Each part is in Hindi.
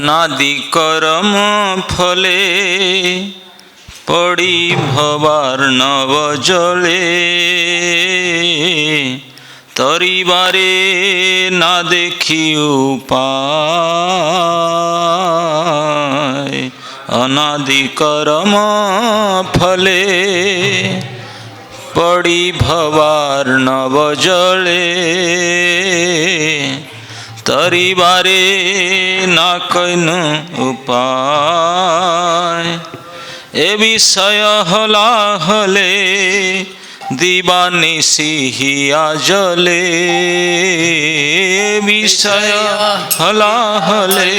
अनादि कर्म फले पड़ी भवार्णव जले तरिबारे ना देखी उपाय। अनादि कर्म फले पड़ी भवार्णव जले तरिबारे ना कैनु उपाय। ए विषय हला हले दीवानिशी हिया जले विषय हला हले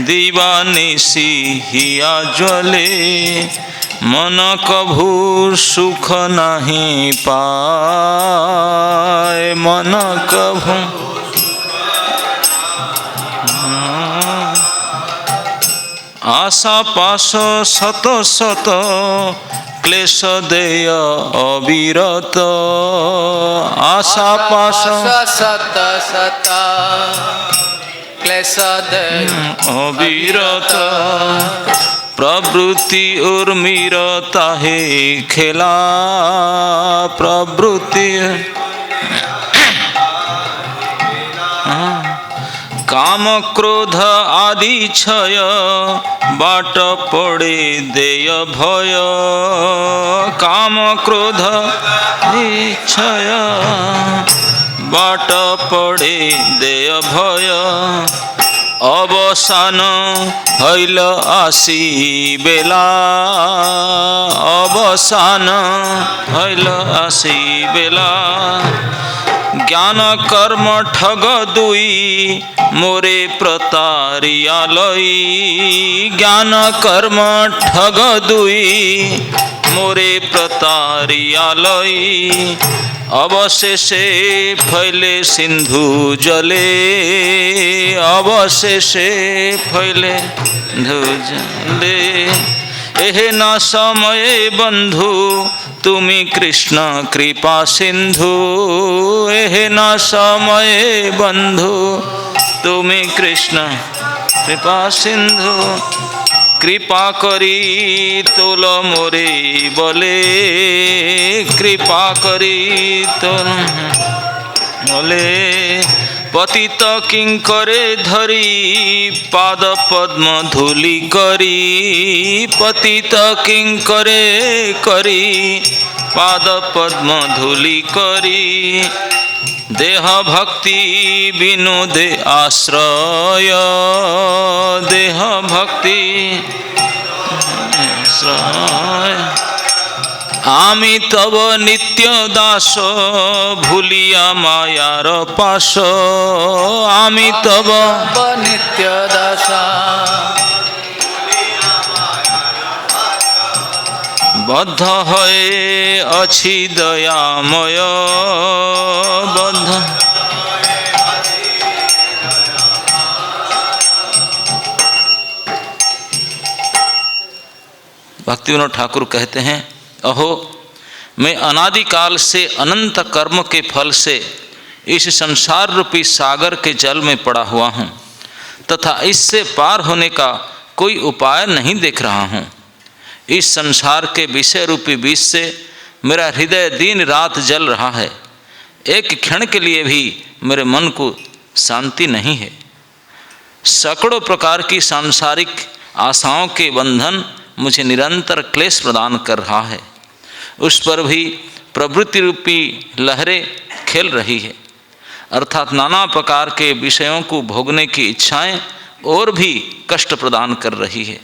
दीवानिशी हिया जले मन कभू सुख नहीं पाए। मन कभू आशा पाश शत शत क्लेश देय अविरत। आशा पाश शत शत क्लेश देय अविरत। प्रवृत्ति उर्मिरता है खेला प्रवृत्ति। काम क्रोध आदि क्षय बाट पड़े देय भय। काम क्रोध आदि क्षय बाट पड़े देय भय। अवसान हईल आसी बेला। अवसान हईल आसी बेला। ज्ञान कर्म ठग दुई मोरे प्रतारिया लई। ज्ञान कर्म ठग दुई मोरे प्रतारिया लई। अवशेषे फैले सिंधु जले। अवशेषे फैले सिंधु जले। एहे न समय बंधु तुमी कृष्ण कृपा सिंधु। एहे न समय बंधु तुमी कृष्ण कृपा सिंधु। कृपा करी तोल मोरे बोले। कृपा करी तोल बोले। पतित किंकरे धरी पाद पद्म धूलि करी। पतित किंकरे करी पाद पद्म धूलि करी। देह भक्ति बिनु दे आश्रय। देह भक्ति आश्रय। आमी तब नित्य दास भूलिया मायार पाश। आमी तब नित्य दास बद्ध है अच्छी दयामय। बद्ध भक्तिविनोद ठाकुर कहते हैं, अहो मैं अनादिकाल से अनंत कर्म के फल से इस संसार रूपी सागर के जल में पड़ा हुआ हूँ तथा इससे पार होने का कोई उपाय नहीं देख रहा हूँ। इस संसार के विषय रूपी विष से मेरा हृदय दिन रात जल रहा है। एक क्षण के लिए भी मेरे मन को शांति नहीं है। सैकड़ों प्रकार की सांसारिक आशाओं के बंधन मुझे निरंतर क्लेश प्रदान कर रहा है। उस पर भी प्रवृत्ति रूपी लहरें खेल रही है, अर्थात नाना प्रकार के विषयों को भोगने की इच्छाएं और भी कष्ट प्रदान कर रही है।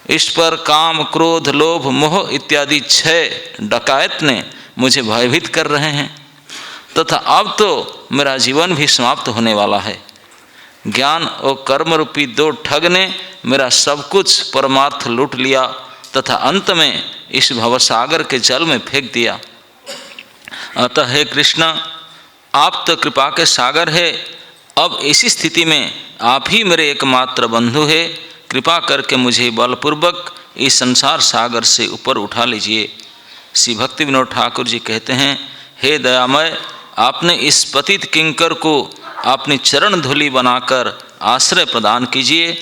इस पर काम क्रोध लोभ मोह इत्यादि 6 डकैत ने मुझे भयभीत कर रहे हैं तथा अब तो मेरा जीवन भी समाप्त होने वाला है। ज्ञान और कर्म रूपी 2 ठग ने मेरा सब कुछ परमार्थ लूट लिया तथा अंत में इस भवसागर के जल में फेंक दिया। अतः हे कृष्ण, आप तो कृपा के सागर है। अब इसी स्थिति में आप ही मेरे एकमात्र बंधु है। कृपा करके मुझे बलपूर्वक इस संसार सागर से ऊपर उठा लीजिए। श्री भक्ति विनोद ठाकुर जी कहते हैं, हे दयामय, आपने इस पतित किंकर को अपनी चरण धूलि बनाकर आश्रय प्रदान कीजिए,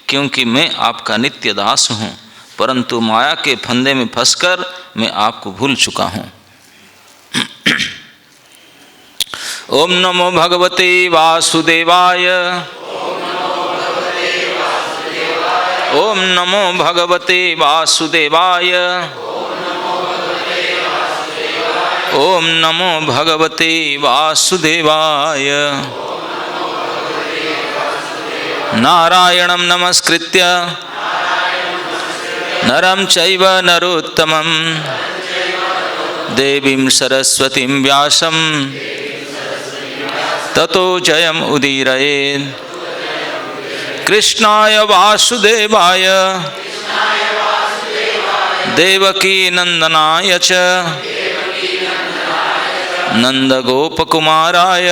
क्योंकि मैं आपका नित्य दास हूँ, परंतु माया के फंदे में फंसकर मैं आपको भूल चुका हूँ। ओम नमो भगवते वासुदेवाय। ओम नमो भगवते वासुदेवाय। ओम नमो भगवते वासुदेवाय। नारायणं नमस्कृत्य नरं चैव नरोत्तमं देवीं सरस्वतीं व्यासं ततो जयम् उदीरयेत्। कृष्णाय वासुदेवाय देवकी नंदनाय च नंदगोपकुमाराय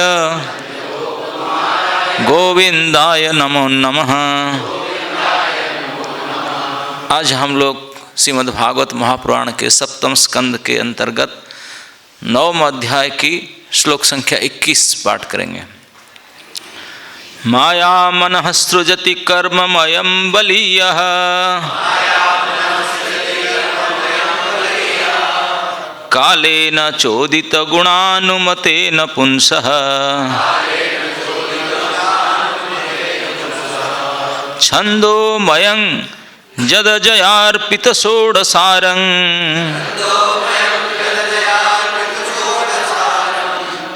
गोविंदाय नमो नमः। आज हम लोग श्रीमद्भागवत महापुराण के सप्तम स्कंद के अंतर्गत 9वें अध्याय की श्लोक संख्या 21 पाठ करेंगे। माया मनः सृजति कर्ममयं बलीयः कालेन चोदित गुणानुमतेन पुंसः छन्दोमयं यदजयार्पित षोडशारं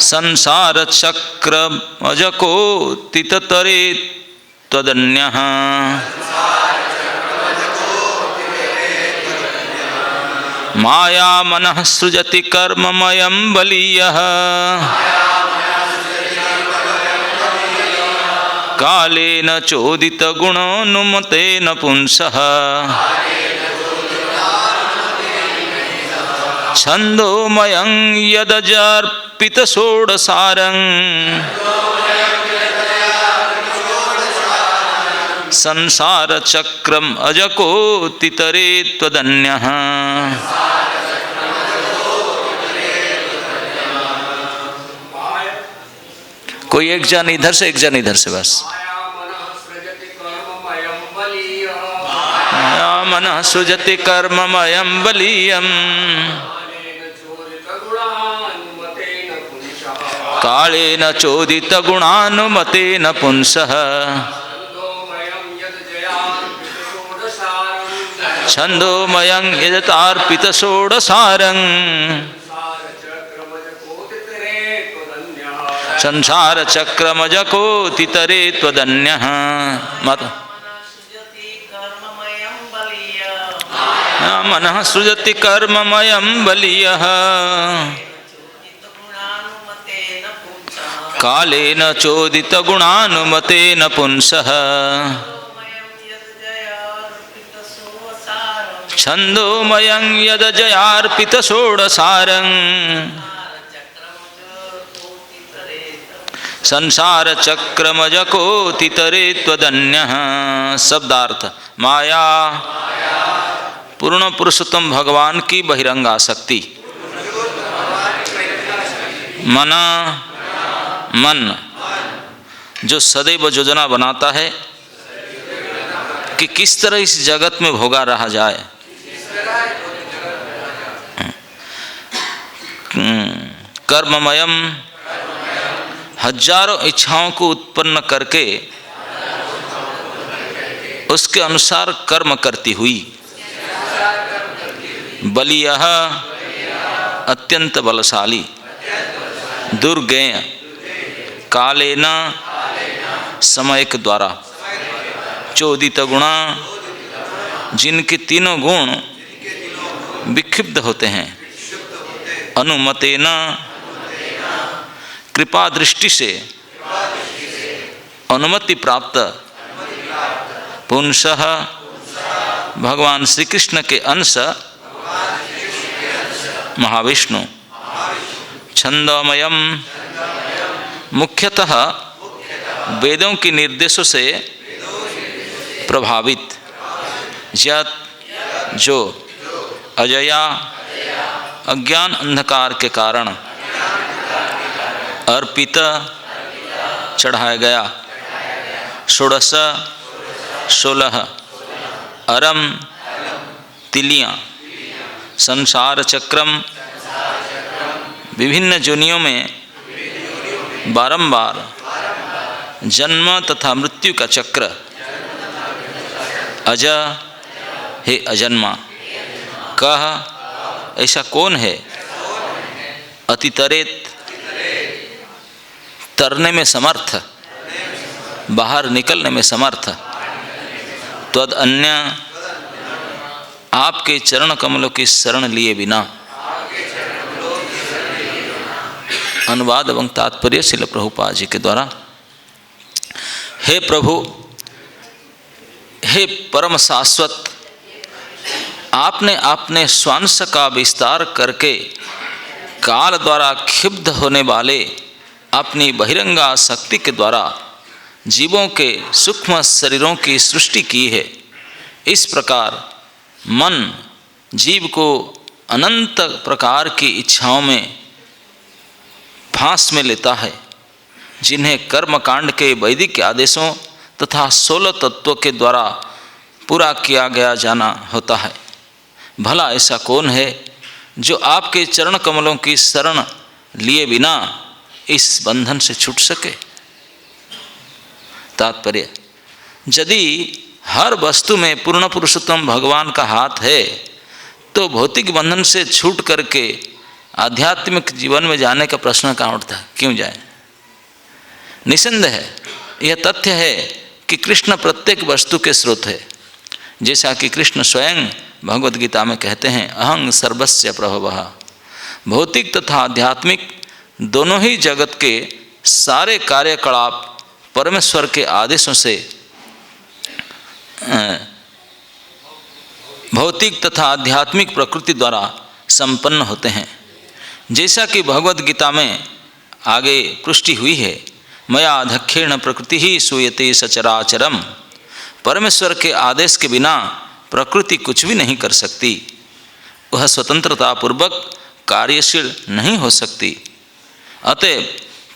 संसार चक्र अजकोतितरे त्वदन्यः। माया मनः सृजति कर्ममयं बलीयः कालेन चोदित गुणानुमतेन पुंसः छन्दोमयं यदजर्पित षोडशारं संसार चक्रम अजकोतितरे त्वदन्यः। कोई एक जन इधर से एक जन इधर से बस। माया मनः सृजति कर्ममयं बलीयं कालेन चोदित गुणानुमतेन पुंसः छन्दोमयं यदतार्पित षोडशारं संसार चक्रमजकोतितरे त्वदन्यः। माता मनः सृजति कर्ममयं बलीयः कालेन चोदित गुणानुमतेन पुंसः छन्दोमयं यदजयार्पित षोडशारं संसार चक्रमजकोतितरे त्वदन्यः। शब्दार्थ माया पूर्ण पुरुषोत्तम भगवान की बहिरंग आसक्ति। मन जो सदैव योजना बनाता है कि किस तरह इस जगत में भोगा रहा जाए। कर्ममयम हजारों इच्छाओं को उत्पन्न करके उसके अनुसार कर्म करती हुई बलीयः अत्यंत बलशाली दुर्गेय कालेन समय के द्वारा चोदित गुणा जिनके तीनों गुण विक्षिप्त होते हैं अनुमतेन कृपा दृष्टि से अनुमति प्राप्त पुंसः भगवान श्री कृष्ण के अंश महाविष्णु छंदोमयम मुख्यतः वेदों के निर्देशों से प्रभावित यत जो अजया अज्ञान अंधकार के कारण अर्पित चढ़ाया गया षोडश 16 अरम तिलियाँ संसार चक्रम विभिन्न जोनियों में बारंबार जन्म तथा मृत्यु का चक्र अज हे अजन्मा कह ऐसा कौन है अतितरेत तरने में समर्थ बाहर निकलने में समर्थ त्वद अन्य आपके चरण कमलों की शरण लिए बिना। अनुवाद एवं तात्पर्य श्रील प्रभुपाद जी के द्वारा। हे प्रभु, हे परम शाश्वत, आपने अपने स्वांश का विस्तार करके काल द्वारा क्षिब्ध होने वाले अपनी बहिरंगा शक्ति के द्वारा जीवों के सूक्ष्म शरीरों की सृष्टि की है। इस प्रकार मन जीव को अनंत प्रकार की इच्छाओं में फांस में लेता है, जिन्हें कर्मकांड के वैदिक आदेशों तथा 16 तत्वों के द्वारा पूरा किया गया जाना होता है। भला ऐसा कौन है जो आपके चरण कमलों की शरण लिए बिना इस बंधन से छूट सके। तात्पर्य, यदि हर वस्तु में पूर्ण पुरुषोत्तम भगवान का हाथ है तो भौतिक बंधन से छूट करके आध्यात्मिक जीवन में जाने का प्रश्न कहाँ उठता है, क्यों जाए। निसंदेह है, यह तथ्य है कि कृष्ण प्रत्येक वस्तु के स्रोत है, जैसा कि कृष्ण स्वयं भगवद गीता में कहते हैं, अहं सर्वस्य प्रभवः। भौतिक तथा आध्यात्मिक दोनों ही जगत के सारे कार्यकलाप परमेश्वर के आदेशों से भौतिक तथा आध्यात्मिक प्रकृति द्वारा संपन्न होते हैं। जैसा कि भगवद गीता में आगे पुष्टि हुई है, मया अध्यक्षेण प्रकृति ही सूयते सचराचरम। परमेश्वर के आदेश के बिना प्रकृति कुछ भी नहीं कर सकती, वह स्वतंत्रता पूर्वक कार्यशील नहीं हो सकती। अतएव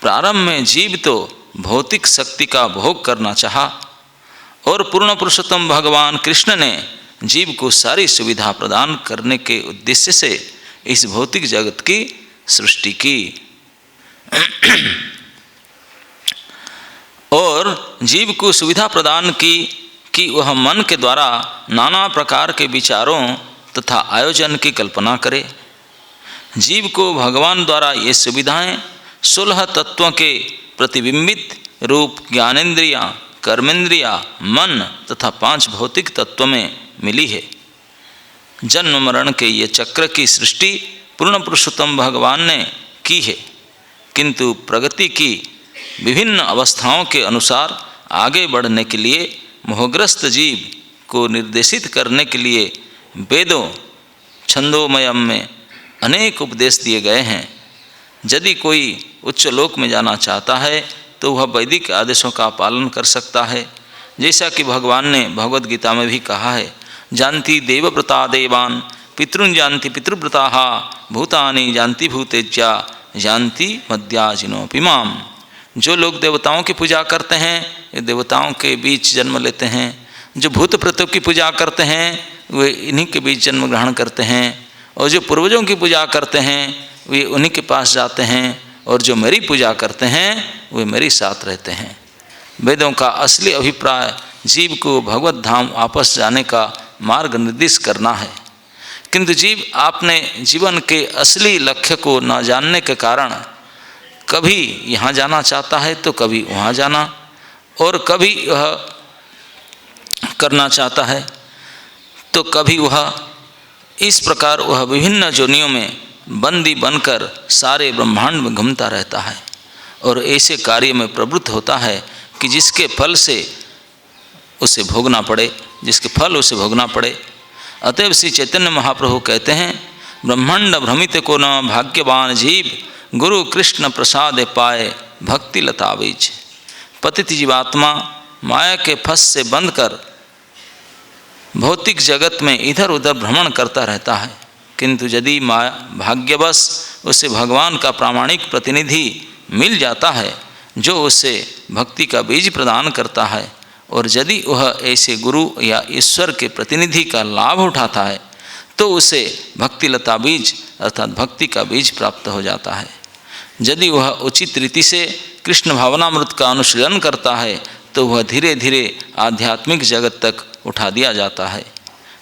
प्रारंभ में जीव तो भौतिक शक्ति का भोग करना चाहा और पूर्ण पुरुषोत्तम भगवान कृष्ण ने जीव को सारी सुविधा प्रदान करने के उद्देश्य से इस भौतिक जगत की सृष्टि की और जीव को सुविधा प्रदान की कि वह मन के द्वारा नाना प्रकार के विचारों तथा आयोजन की कल्पना करे। जीव को भगवान द्वारा ये सुविधाएं 16 तत्वों के प्रतिबिंबित रूप ज्ञानेन्द्रियाँ, कर्मेंद्रिया, मन तथा 5 भौतिक तत्वों में मिली है। जन्म मरण के ये चक्र की सृष्टि पूर्ण पुरुषोत्तम भगवान ने की है, किंतु प्रगति की विभिन्न अवस्थाओं के अनुसार आगे बढ़ने के लिए मोहग्रस्त जीव को निर्देशित करने के लिए वेदों छंदोमयम में अनेक उपदेश दिए गए हैं। यदि कोई उच्च लोक में जाना चाहता है तो वह वैदिक आदेशों का पालन कर सकता है, जैसा कि भगवान ने भगवद गीता में भी कहा है, जानती देवव्रता देवान पितृन जानती पितृव्रता भूतानि जानती भूतेज्या जानती मद्याजिनोऽपि माम। जो लोग देवताओं की पूजा करते हैं ये देवताओं के बीच जन्म लेते हैं, जो भूत प्रेतों की पूजा करते हैं वे इन्हीं के बीच जन्म ग्रहण करते हैं, और जो पूर्वजों की पूजा करते हैं वे उन्हीं के पास जाते हैं, और जो मेरी पूजा करते हैं वे मेरे साथ रहते हैं। वेदों का असली अभिप्राय जीव को भगवत धाम वापस जाने का मार्ग निर्देश करना है, किंतु जीव अपने जीवन के असली लक्ष्य को न जानने के कारण कभी यहाँ जाना चाहता है तो कभी वहाँ जाना, और कभी वह करना चाहता है तो कभी वह, इस प्रकार वह विभिन्न जोनियों में बंदी बनकर सारे ब्रह्मांड में घूमता रहता है और ऐसे कार्य में प्रवृत्त होता है कि जिसके फल से उसे भोगना पड़े। अतएव श्री चैतन्य महाप्रभु कहते हैं, ब्रह्मांड भ्रमित को न भाग्यवान जीव गुरु कृष्ण प्रसाद पाए भक्ति लता बीज। पतित जीवात्मा माया के फंस से बंध कर भौतिक जगत में इधर उधर भ्रमण करता रहता है, किंतु यदि माया भाग्यवश उसे भगवान का प्रामाणिक प्रतिनिधि मिल जाता है जो उसे भक्ति का बीज प्रदान करता है और यदि वह ऐसे गुरु या ईश्वर के प्रतिनिधि का लाभ उठाता है तो उसे भक्ति लता बीज अर्थात भक्ति का बीज प्राप्त हो जाता है। यदि वह उचित रीति से कृष्ण भावनामृत का अनुशीलन करता है तो वह धीरे धीरे आध्यात्मिक जगत तक उठा दिया जाता है।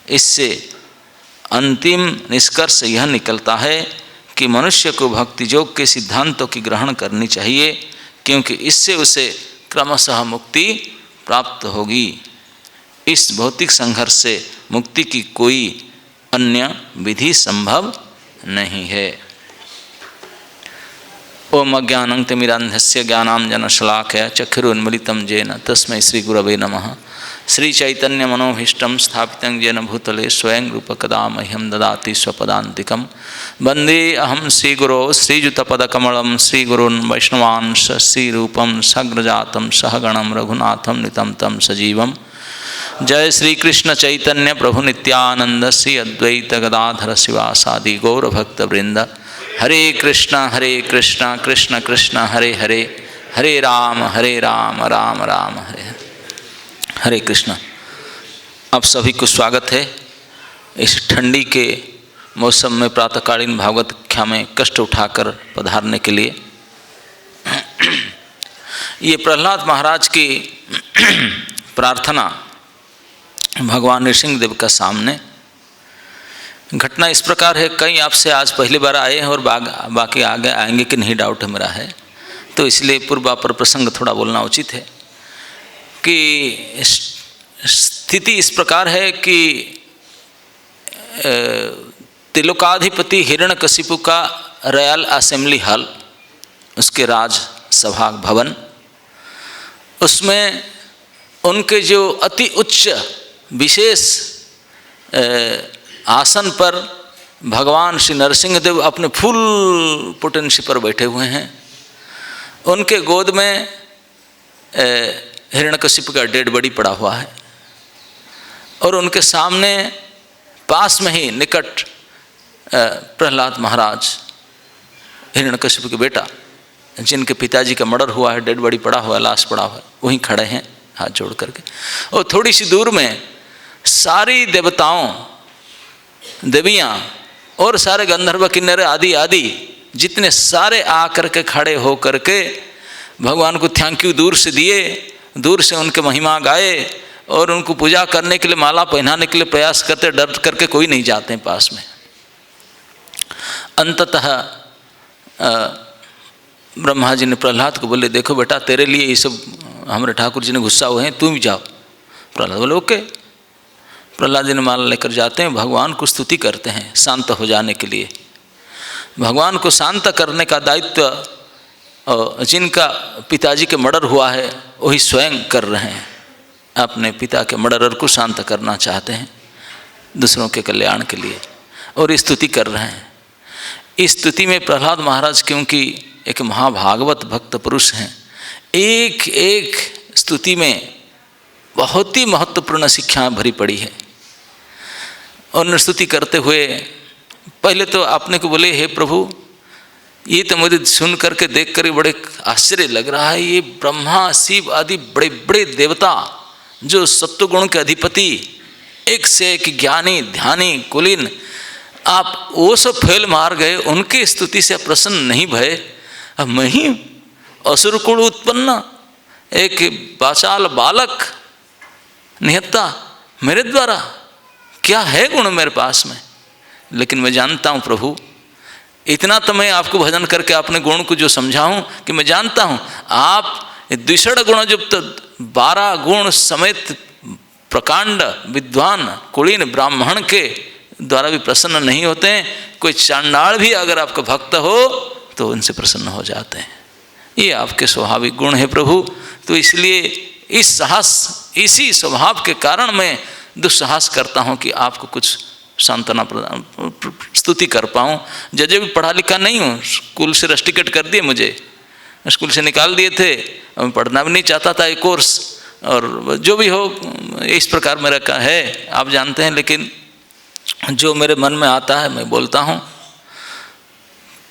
इससे अंतिम निष्कर्ष यह निकलता है कि मनुष्य को भक्ति योग के सिद्धांतों की ग्रहण करनी चाहिए, क्योंकि इससे उसे क्रमशः मुक्ति प्राप्त होगी। इस भौतिक संघर्ष से मुक्ति की कोई अन्य विधि संभव नहीं है। ओम अज्ञानंतिमिरान्धस्य ज्ञानांजनशलाकया चक्षुरुन्मीलितं येन तस्मै श्रीगुरवे नमः। श्रीचैतन्यमनोभीष्टं स्थापितं येन भूतले स्वयं रूपकदा मह्यं ददाति स्वपदान्तिकं। वन्दे अहं श्रीगुरो श्रीयुतपदकमलं श्रीगुरून् वैष्णवांश श्रीरूपं सग्रजातं सहगणं रघुनाथं नितं तं सजीवम्। जय श्री कृष्ण चैतन्य प्रभु नित्यानंद श्री अद्वैत गदाधर शिवासादि गौरभक्तवृंद। हरे कृष्ण कृष्ण कृष्ण हरे हरे, हरे राम राम राम हरे हरे। हरे कृष्ण। आप सभी को स्वागत है इस ठंडी के मौसम में प्रातःकालीन भागवत कथा में कष्ट उठाकर पधारने के लिए। ये प्रहलाद महाराज की प्रार्थना भगवान नृसिंह देव का सामने। घटना इस प्रकार है, कई आपसे आज पहली बार आए हैं और बाकी आगे आएंगे कि नहीं डाउट है मेरा है, तो इसलिए पूर्वापर प्रसंग थोड़ा बोलना उचित है कि स्थिति इस प्रकार है कि त्रिलोकाधिपति हिरण्यकशिपु का रॉयल असेंबली हॉल, उसके राज सभा भवन, उसमें उनके जो अति उच्च विशेष आसन पर भगवान श्री नरसिंह देव अपने फुल पोटेंसी पर बैठे हुए हैं। उनके गोद में हिरण्यकशिपु का डेड बॉडी पड़ा हुआ है और उनके सामने पास में ही निकट प्रहलाद महाराज हिरण्यकशिपु के बेटा, जिनके पिताजी का मर्डर हुआ है, डेड बॉडी पड़ा हुआ है, लाश पड़ा हुआ है, वहीं खड़े हैं हाथ जोड़ करके। और थोड़ी सी दूर में सारी देवताओं देवियाँ और सारे गंधर्व किन्नर आदि आदि जितने सारे आकर के खड़े हो करके भगवान को थैंक यू दूर से दिए, दूर से उनके महिमा गाए और उनको पूजा करने के लिए माला पहनाने के लिए प्रयास करते, डर करके कोई नहीं जाते हैं पास में। अंततः ब्रह्मा जी ने प्रहलाद को बोले, देखो बेटा तेरे लिए ये सब हमारे ठाकुर जी ने गुस्सा हुए हैं, तुम भी जाओ। प्रहलाद बोले ओके। प्रहलाद जी ने माला लेकर जाते हैं, भगवान को स्तुति करते हैं शांत हो जाने के लिए। भगवान को शांत करने का दायित्व जिनका पिताजी के मर्डर हुआ है वही स्वयं कर रहे हैं, अपने पिता के मर्डरर को शांत करना चाहते हैं दूसरों के कल्याण के लिए और स्तुति कर रहे हैं। इस स्तुति में प्रहलाद महाराज क्योंकि एक महाभागवत भक्त पुरुष हैं, एक एक स्तुति में बहुत ही महत्वपूर्ण शिक्षा भरी पड़ी है। और स्तुति करते हुए पहले तो आपने को बोले, हे प्रभु ये तो मुझे सुन करके देख कर बड़े आश्चर्य लग रहा है, ये ब्रह्मा शिव आदि बड़े बड़े देवता जो सत्वगुण के अधिपति, एक से एक ज्ञानी ध्यानी कुलीन, आप वो सब फेल मार गए, उनके स्तुति से प्रसन्न नहीं भय। अब मैं ही असुरकुल उत्पन्न एक बाचाल बालक निहत्ता, मेरे द्वारा क्या है गुण मेरे पास में? लेकिन मैं जानता हूँ प्रभु, इतना तो मैं आपको भजन करके अपने गुण को जो समझाऊं कि मैं जानता हूँ आप द्विषण गुण युक्त 12 गुण समेत प्रकांड विद्वान कुलीन ब्राह्मण के द्वारा भी प्रसन्न नहीं होते हैं। कोई चांडाल भी अगर आपका भक्त हो तो उनसे प्रसन्न हो जाते हैं। ये आपके स्वाभाविक गुण है प्रभु। तो इसलिए इस साहस, इसी स्वभाव के कारण मैं दुस्साहस करता हूँ कि आपको कुछ सांत्वना प्रदान स्तुति कर पाऊँ। जजे भी पढ़ा लिखा नहीं हूँ, स्कूल से रस्टिकेट कर दिए, मुझे स्कूल से निकाल दिए थे, मैं पढ़ना भी नहीं चाहता था ये कोर्स, और जो भी हो इस प्रकार मेरा का है आप जानते हैं। लेकिन जो मेरे मन में आता है मैं बोलता हूँ।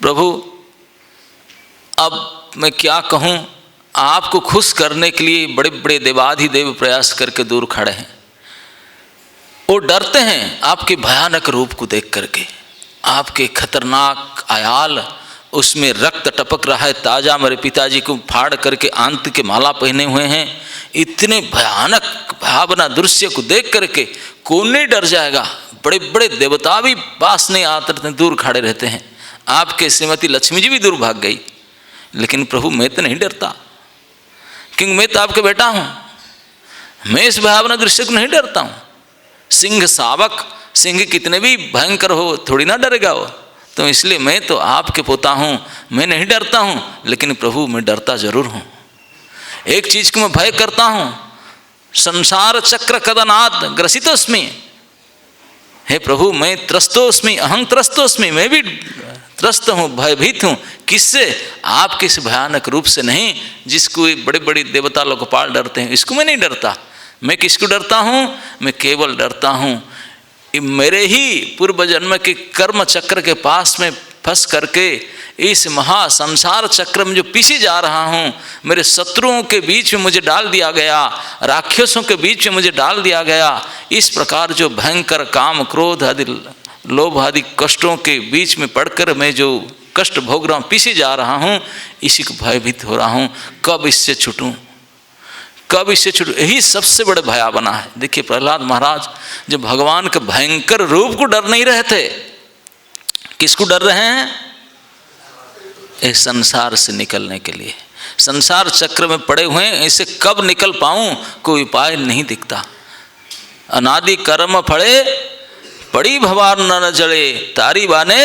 प्रभु अब मैं क्या कहूँ, आपको खुश करने के लिए बड़े बड़े देवाधिदेव प्रयास करके दूर खड़े हैं। वो डरते हैं आपके भयानक रूप को देख करके, आपके खतरनाक आयाल, उसमें रक्त टपक रहा है ताज़ा, मेरे पिताजी को फाड़ करके आंत के माला पहने हुए हैं। इतने भयानक भावना दृश्य को देख करके कौन नहीं डर जाएगा। बड़े बड़े देवता भी पास नहीं आते रहते, दूर खड़े रहते हैं। आपके श्रीमती लक्ष्मी जी भी दूर भाग गई, लेकिन प्रभु मैं तो नहीं डरता, क्योंकि मैं तो आपका बेटा हूँ। मैं इस भावना दृश्य को नहीं डरता हूँ। सिंह शावक, सिंह कितने भी भयंकर हो थोड़ी ना डरेगा वो, तो इसलिए मैं तो आपके पोता हूँ, मैं नहीं डरता हूँ। लेकिन प्रभु मैं डरता जरूर हूँ, एक चीज़ को मैं भय करता हूँ, संसार चक्र कदनाद ग्रसितोस्मि। हे प्रभु मैं त्रस्तोस्मि, अहं त्रस्तोस्मि, मैं भी त्रस्त हूँ, भयभीत हूँ। किससे? आपके इस भयानक रूप से नहीं, जिसको बड़े बड़े देवता लोकपाल डरते हैं, इसको मैं नहीं डरता। मैं किसको डरता हूँ? मैं केवल डरता हूँ मेरे ही पूर्व जन्म के कर्म चक्र के पास में फंस करके इस महा संसार चक्र में जो पीछे जा रहा हूँ, मेरे शत्रुओं के बीच में मुझे डाल दिया गया, राक्षसों के बीच में मुझे डाल दिया गया। इस प्रकार जो भयंकर काम क्रोध आदि लोभ आदि कष्टों के बीच में पड़कर मैं जो कष्ट भोग रहा हूँ, पीछे जा रहा हूँ, इसी को भयभीत हो रहा हूँ। कब इससे छूटूं, कब इससे छूटूं, यही सबसे बड़े भया बना है। देखिए प्रहलाद महाराज जो भगवान के भयंकर रूप को डर नहीं रहे थे, किसको डर रहे हैं? इस संसार से निकलने के लिए। संसार चक्र में पड़े हुए हैं, इसे कब निकल पाऊं, कोई उपाय नहीं दिखता। अनादि कर्म फड़े पड़ी भवार न जड़े, तारी बाने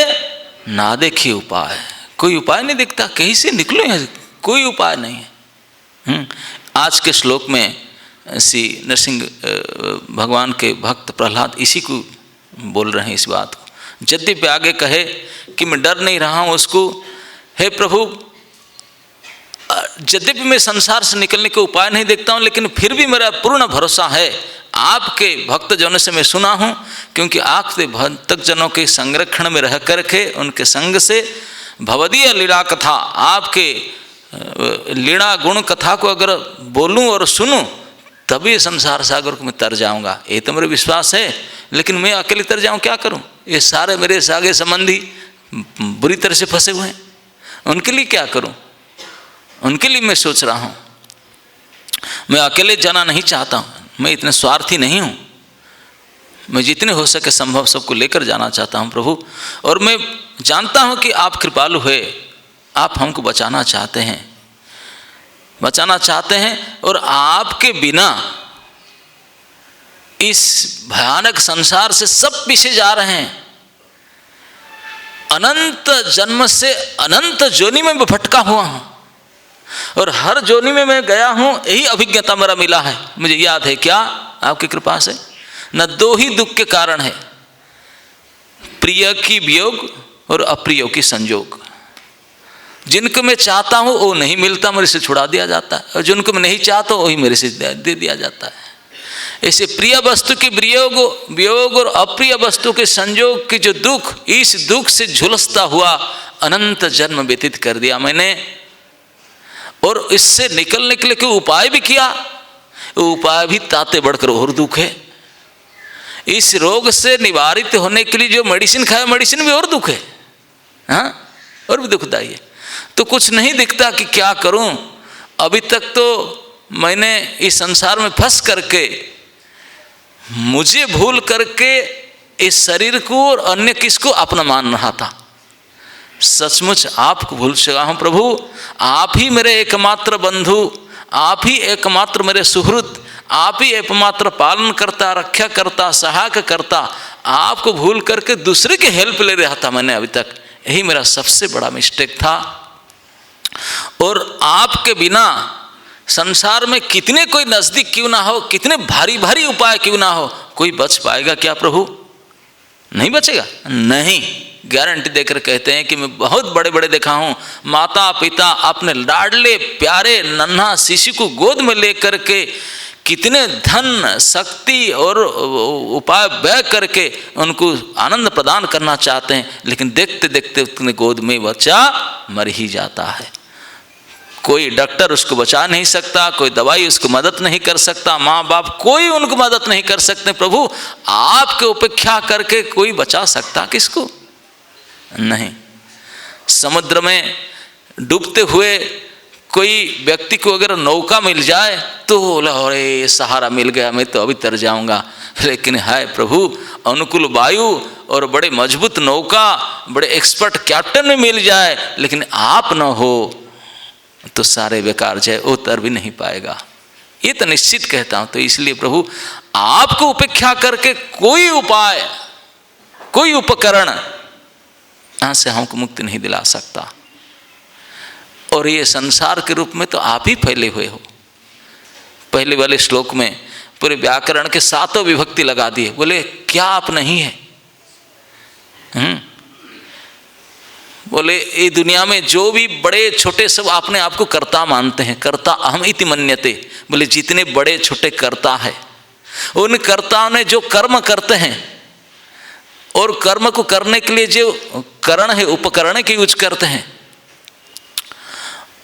ना देखी उपाय। कोई उपाय नहीं दिखता, कहीं से निकलो, यहाँ कोई उपाय नहीं है। आज के श्लोक में श्री नरसिंह भगवान के भक्त प्रहलाद इसी को बोल रहे हैं, इस बात को। यद्यपि आगे कहे कि मैं डर नहीं रहा हूँ उसको, हे प्रभु यद्यपि मैं संसार से निकलने के उपाय नहीं देखता हूँ, लेकिन फिर भी मेरा पूर्ण भरोसा है आपके भक्तजनों से मैं सुना हूँ, क्योंकि आपके भक्तजनों के संरक्षण में रह करके उनके संग से भवदीय लीला कथा, आपके लीला गुण कथा को अगर बोलूं और सुनूं तभी संसार सागर को मैं तर जाऊंगा, ये तो मेरा विश्वास है। लेकिन मैं अकेले तर जाऊं, क्या करूं? ये सारे मेरे सागे संबंधी बुरी तरह से फंसे हुए हैं, उनके लिए क्या करूं? उनके लिए मैं सोच रहा हूं। मैं अकेले जाना नहीं चाहता हूं, मैं इतना स्वार्थी नहीं हूं। मैं जितने हो सके संभव सबको लेकर जाना चाहता हूं प्रभु। और मैं जानता हूं कि आप कृपालु है, आप हमको बचाना चाहते हैं, बचाना चाहते हैं। और आपके बिना इस भयानक संसार से सब पीछे जा रहे हैं। अनंत जन्म से अनंत जोनि में मैं भटका हुआ हूं, और हर जोनि में मैं गया हूं, यही अभिज्ञता मेरा मिला है। मुझे याद है क्या, आपकी कृपा से न दो ही दुख के कारण है, प्रिय की वियोग और अप्रिय की संजोग। जिनको मैं चाहता हूं वो नहीं मिलता, मेरे से छुड़ा दिया जाता है, और जिनको मैं नहीं चाहता वही मेरे से दे दिया जाता है। ऐसे प्रिय वस्तु के वियोग और अप्रिय वस्तु के संयोग के जो दुख, इस दुख से झुलसता हुआ अनंत जन्म व्यतीत कर दिया मैंने। और इससे निकलने के लिए कोई उपाय भी किया, वो उपाय भी ताते बढ़कर और दुख है। इस रोग से निवारित होने के लिए जो मेडिसिन खाया, मेडिसिन भी और दुख है, हाँ, और भी दुखदाई है। तो कुछ नहीं दिखता कि क्या करूं। अभी तक तो मैंने इस संसार में फंस करके, मुझे भूल करके इस शरीर को और अन्य किसको अपना मान रहा था। सचमुच आपको भूल चुका हूं प्रभु। आप ही मेरे एकमात्र बंधु, आप ही एकमात्र मेरे सुहृद, आप ही एकमात्र पालन करता, रक्षा करता, सहायक करता। आपको भूल करके दूसरे की हेल्प ले रहा था मैंने अभी तक, यही मेरा सबसे बड़ा मिस्टेक था। और आपके बिना संसार में कितने कोई नज़दीक क्यों ना हो, कितने भारी भारी उपाय क्यों ना हो, कोई बच पाएगा क्या प्रभु? नहीं बचेगा, नहीं। गारंटी देकर कहते हैं कि मैं बहुत बड़े बड़े देखा हूँ, माता पिता अपने लाडले प्यारे नन्हा शिशु को गोद में लेकर के कितने धन शक्ति और उपाय व्यय करके उनको आनंद प्रदान करना चाहते हैं, लेकिन देखते देखते उतने गोद में बच्चा मर ही जाता है। कोई डॉक्टर उसको बचा नहीं सकता, कोई दवाई उसको मदद नहीं कर सकता, माँ बाप कोई उनको मदद नहीं कर सकते। प्रभु आपके उपेक्षा करके कोई बचा सकता किसको? नहीं। समुद्र में डूबते हुए कोई व्यक्ति को अगर नौका मिल जाए तो अरे सहारा मिल गया, मैं तो अभी तर जाऊंगा। लेकिन हाय प्रभु, अनुकूल वायु और बड़े मजबूत नौका, बड़े एक्सपर्ट कैप्टन में मिल जाए, लेकिन आप न हो तो सारे बेकार जाए, वो तर भी नहीं पाएगा। ये तो निश्चित कहता हूं। तो इसलिए प्रभु आपको उपेक्षा करके कोई उपाय, कोई उपकरण यहां से हमको मुक्ति नहीं दिला सकता। और ये संसार के रूप में तो आप ही फैले हुए हो। पहले वाले श्लोक में पूरे व्याकरण के 7 विभक्ति लगा दिए, बोले क्या आप नहीं है? बोले ये दुनिया में जो भी बड़े छोटे सब अपने आप को कर्ता मानते हैं, कर्ता अहम इति मन्यते। बोले जितने बड़े छोटे कर्ता है, उन कर्ताओं ने जो कर्म करते हैं और कर्म को करने के लिए जो करण है, उपकरण के यूज करते हैं,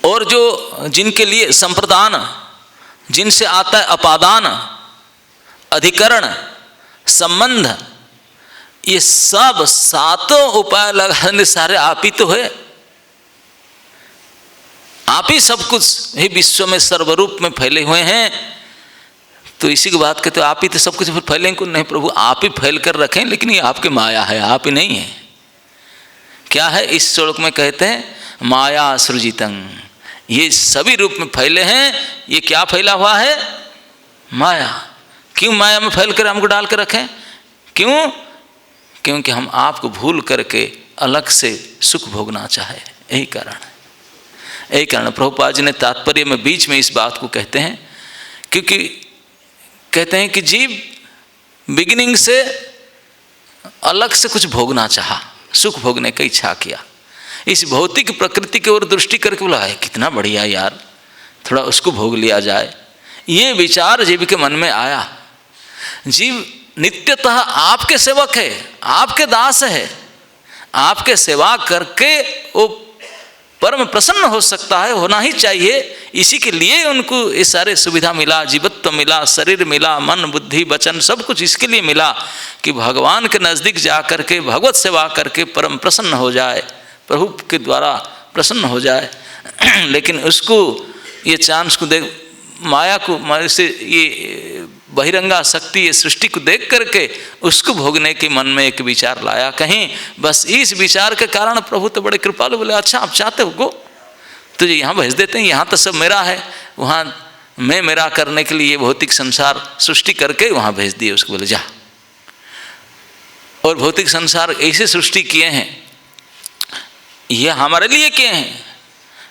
और जो जिनके लिए संप्रदान, जिनसे आता है अपादान, अधिकरण, संबंध, ये सब 7 उपाय लगाने सारे आप ही तो है। आप ही सब कुछ ही विश्व में सर्वरूप में फैले हुए हैं। तो इसी की बात कहते हो आप ही तो सब कुछ फैलेंगे को नहीं प्रभु, आप ही फैल कर रखें, लेकिन ये आपकी माया है, आप ही नहीं है। क्या है? इस श्लोक में कहते हैं माया सृजितं, ये सभी रूप में फैले हैं। ये क्या फैला हुआ है? माया। क्यों माया में फैल कर हमको डाल कर रखें? क्यों? क्योंकि हम आपको भूल करके अलग से सुख भोगना चाहे, यही कारण है। यही कारण प्रभुपाद जी ने तात्पर्य में बीच में इस बात को कहते हैं, क्योंकि कहते हैं कि जीव बिगिनिंग से अलग से कुछ भोगना चाहा, सुख भोगने की इच्छा किया, इस भौतिक प्रकृति की ओर दृष्टि करके बोला है कितना बढ़िया यार, थोड़ा उसको भोग लिया जाए। ये विचार जीव के मन में आया। जीव नित्यतः आपके सेवक है, आपके दास है, आपके सेवा करके वो परम प्रसन्न हो सकता है, होना ही चाहिए। इसी के लिए उनको ये सारे सुविधा मिला, जीवत्व मिला, शरीर मिला, मन बुद्धि वचन सब कुछ इसके लिए मिला कि भगवान के नज़दीक जा करके भगवत सेवा करके परम प्रसन्न हो जाए, प्रभु के द्वारा प्रसन्न हो जाए। लेकिन उसको ये चांस को देख, माया को से ये बहिरंगा शक्ति, ये सृष्टि को देख करके उसको भोगने के मन में एक विचार लाया। कहीं बस इस विचार के कारण प्रभु तो बड़े कृपालु, बोले अच्छा आप चाहते हो गो, तुझे यहाँ भेज देते हैं, यहाँ तो सब मेरा है, वहाँ मैं मेरा करने के लिए भौतिक संसार सृष्टि करके वहाँ भेज दिए उसको, बोले जा। और भौतिक संसार ऐसे सृष्टि किए हैं, ये हमारे लिए किए हैं,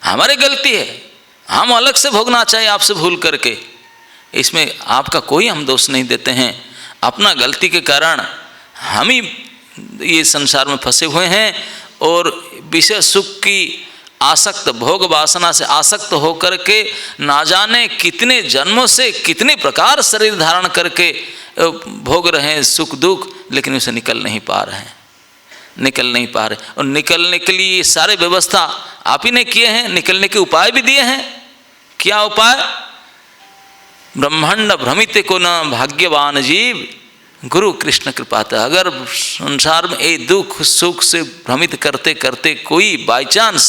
हमारी गलती है, हम अलग से भोगना चाहिए आपसे भूल करके। इसमें आपका कोई हम दोष नहीं देते हैं, अपना गलती के कारण हम ही ये संसार में फंसे हुए हैं। और विषय सुख की आसक्त, भोग वासना से आसक्त होकर के ना जाने कितने जन्मों से कितने प्रकार शरीर धारण करके भोग रहे हैं सुख दुख, लेकिन उसे निकल नहीं पा रहे हैं, निकल नहीं पा रहे। और निकलने के लिए सारे व्यवस्था आप ही ने किए हैं, निकलने के उपाय भी दिए हैं। क्या उपाय? ब्रह्मांड भ्रमित को न भाग्यवान जीव गुरु कृष्ण कृपाता। अगर संसार में ये दुख सुख से भ्रमित करते करते कोई बाई चांस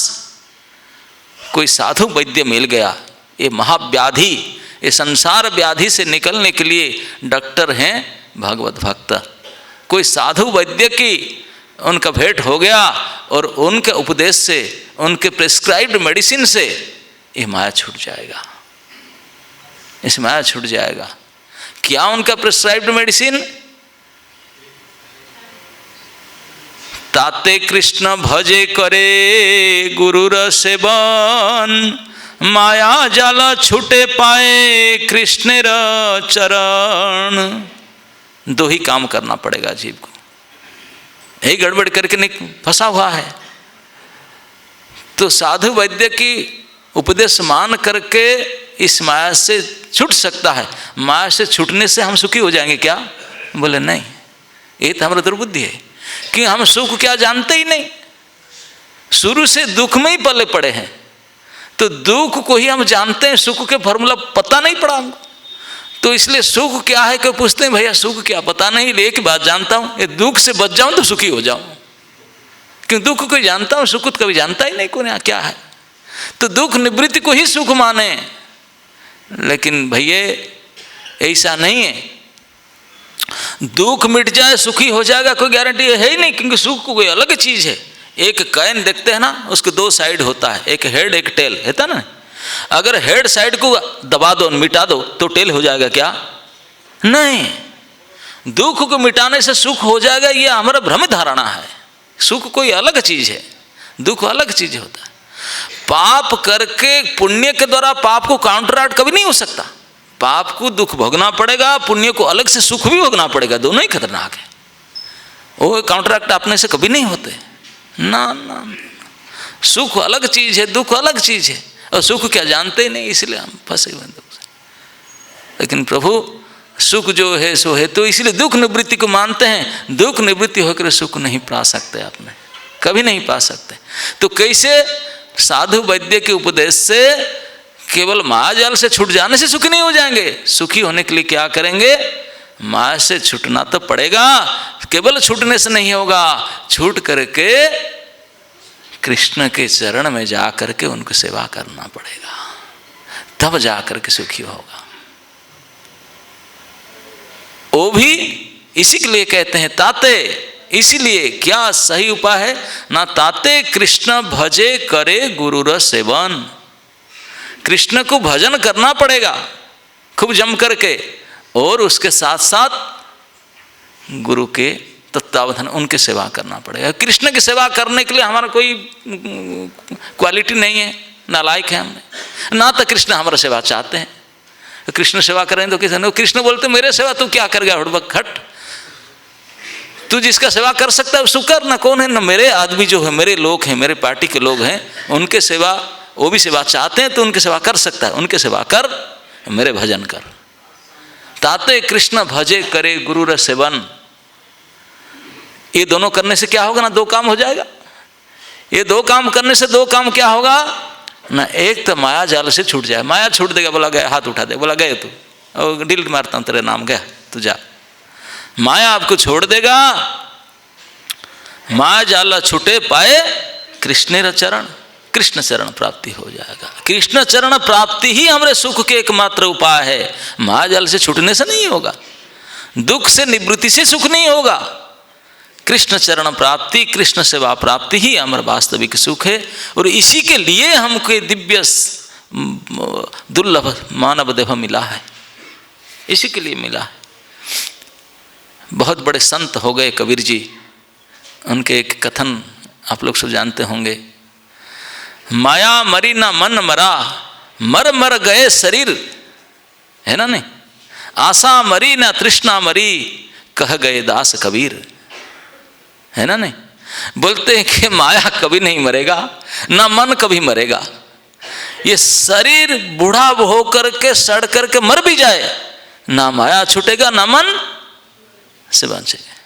कोई साधु वैद्य मिल गया, ये महाव्याधि, ये संसार व्याधि से निकलने के लिए डॉक्टर हैं भगवत भक्त, कोई साधु वैद्य की उनका भेंट हो गया और उनके उपदेश से, उनके प्रिस्क्राइब्ड मेडिसिन से ये माया छूट जाएगा, इस माया छूट जाएगा। क्या उनका प्रिस्क्राइब्ड मेडिसिन? ताते कृष्ण भजे करे गुरुर सेवन, माया जाल छूटे पाए कृष्णेर चरण। दो ही काम करना पड़ेगा जीव को, यही गड़बड़ करके फंसा हुआ है। तो साधु वैद्य की उपदेश मान करके इस माया से छूट सकता है। माया से छूटने से हम सुखी हो जाएंगे क्या? बोले नहीं, ये तो हमारा दुर्बुद्धि है कि हम सुख क्या जानते ही नहीं, शुरू से दुख में ही पले पड़े हैं। तो दुख को ही हम जानते हैं, सुख के फॉर्मूला पता नहीं पड़ा हमको। तो इसलिए सुख क्या है क्यों पूछते हैं, भैया सुख क्या पता नहीं, एक बात जानता हूँ, ये दुख से बच जाऊँ तो सुखी हो जाऊँ। क्यों दुख को जानता हूँ, सुख कभी जानता ही नहीं कौन क्या है। तो दुख निवृत्ति को ही सुख माने, लेकिन भैया ऐसा नहीं है। दुख मिट जाए सुखी हो जाएगा कोई गारंटी है ही नहीं, क्योंकि सुख कोई अलग चीज़ है। एक कैन देखते हैं ना, उसके दो साइड होता है, एक हेड एक टेल होता ना। अगर हेड साइड को दबा दो मिटा दो तो टेल हो जाएगा क्या? नहीं। दुख को मिटाने से सुख हो जाएगा, ये हमारा भ्रम धारणा है। सुख कोई अलग चीज़ है, दुख अलग चीज़ होता है। पाप करके पुण्य के द्वारा पाप को काउंटरआउट कभी नहीं हो सकता। पाप को दुख भोगना पड़ेगा, पुण्य को अलग से सुख भी भोगना पड़ेगा, दोनों ही खतरनाक है। वो काउंटरएक्ट अपने से कभी नहीं होते ना ना। सुख अलग चीज़ है, दुख अलग चीज़ है, और सुख क्या जानते ही नहीं, इसलिए हम फंसे हुए दुख से। लेकिन प्रभु सुख जो है सो है, तो इसलिए दुख निवृत्ति को मानते हैं। दुख निवृत्ति होकर सुख नहीं पा सकते, आपने कभी नहीं पा सकते। तो कैसे? साधु वैद्य के उपदेश से केवल मायाजाल से छूट जाने से सुखी नहीं हो जाएंगे। सुखी होने के लिए क्या करेंगे? माया से छूटना तो पड़ेगा। केवल छूटने से नहीं होगा, छूट करके कृष्ण के चरण में जा करके उनको सेवा करना पड़ेगा, तब जा करके सुखी होगा। वो भी इसी के लिए कहते हैं ताते। इसीलिए क्या सही उपाय है ना? ताते कृष्ण भजे करे गुरु र सेवन। कृष्ण को भजन करना पड़ेगा खूब जम करके, और उसके साथ साथ गुरु के तत्वावधान उनकी सेवा करना पड़ेगा। कृष्ण की सेवा करने के लिए हमारा कोई क्वालिटी नहीं है, नालायक है हमने ना। तो कृष्ण हमारा सेवा चाहते हैं, कृष्ण सेवा करें तो किसी नहीं। कृष्ण बोलते मेरे सेवा तू क्या कर गया हुड़बक खट, तू जिसका सेवा कर सकता है उसको कर ना। कौन है ना? मेरे आदमी जो है, मेरे लोग हैं, मेरे पार्टी के लोग हैं, उनके सेवा, वो भी सेवा चाहते हैं तो उनकी सेवा कर सकता है। उनके सेवा कर, मेरे भजन कर। ताते कृष्ण भजे करे गुरु र सेवन। ये दोनों करने से क्या होगा ना? दो काम हो जाएगा। ये दो काम करने से दो काम क्या होगा ना? एक तो माया जाल से छूट जाए, माया छूट देगा। बोला गया, हाथ उठा दे, बोला गए तू, और डिलीट मारता हूँ तेरे नाम, गया तू जा। माया आपको छोड़ देगा। माया जाल छूटे पाए कृष्ण चरण, कृष्ण चरण प्राप्ति हो जाएगा। कृष्ण चरण प्राप्ति ही हमारे सुख के एकमात्र उपाय है। माया जाल से छूटने से नहीं होगा, दुख से निवृत्ति से सुख नहीं होगा। कृष्ण चरण प्राप्ति, कृष्ण सेवा प्राप्ति ही हमारा वास्तविक सुख है। और इसी के लिए हमको दिव्य दुर्लभ मानव देह मिला है, इसी के लिए मिला है। बहुत बड़े संत हो गए कबीर जी, उनके एक कथन आप लोग सब जानते होंगे। माया मरी ना मन मरा, मर मर गए शरीर, है ना? नहीं, आशा मरी ना तृष्णा मरी, कह गए दास कबीर, है ना? नहीं, बोलते हैं कि माया कभी नहीं मरेगा, ना मन कभी मरेगा। ये शरीर बूढ़ा हो करके सड़ करके मर भी जाए, ना माया छूटेगा ना मन से बचेगा।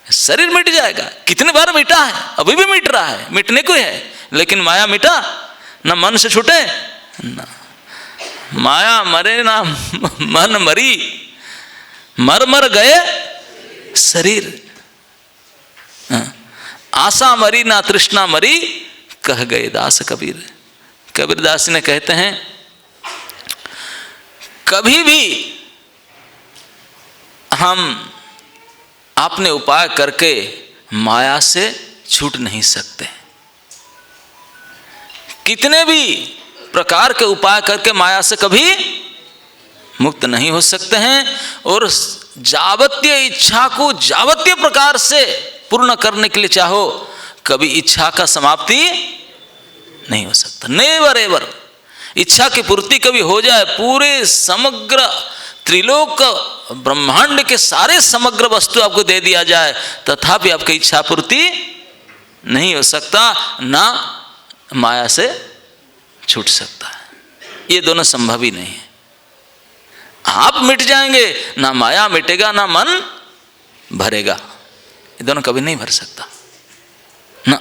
शरीर मिट जाएगा, कितने बार मिटा है, अभी भी मिट रहा है, मिटने को है। लेकिन माया मिटा ना, मन से छूटे ना। माया मरे ना मन मरी, मर मर गए शरीर। आशा मरी ना तृष्णा मरी, कह गए दास कबीर। कबीरदास ने कहते हैं कभी भी हम अपने उपाय करके माया से छूट नहीं सकते। कितने भी प्रकार के उपाय करके माया से कभी मुक्त नहीं हो सकते हैं। और जावतीय इच्छा को जावतीय प्रकार से पूर्ण करने के लिए चाहो, कभी इच्छा का समाप्ति नहीं हो सकता। Never ever. इच्छा की पूर्ति कभी हो जाए, पूरे समग्र त्रिलोक ब्रह्मांड के सारे समग्र वस्तु आपको दे दिया जाए, तथापि आपकी इच्छा पूर्ति नहीं हो सकता, ना माया से छूट सकता है। ये दोनों संभव ही नहीं है। आप मिट जाएंगे, ना माया मिटेगा ना मन भरेगा। ये दोनों कभी नहीं भर सकता ना।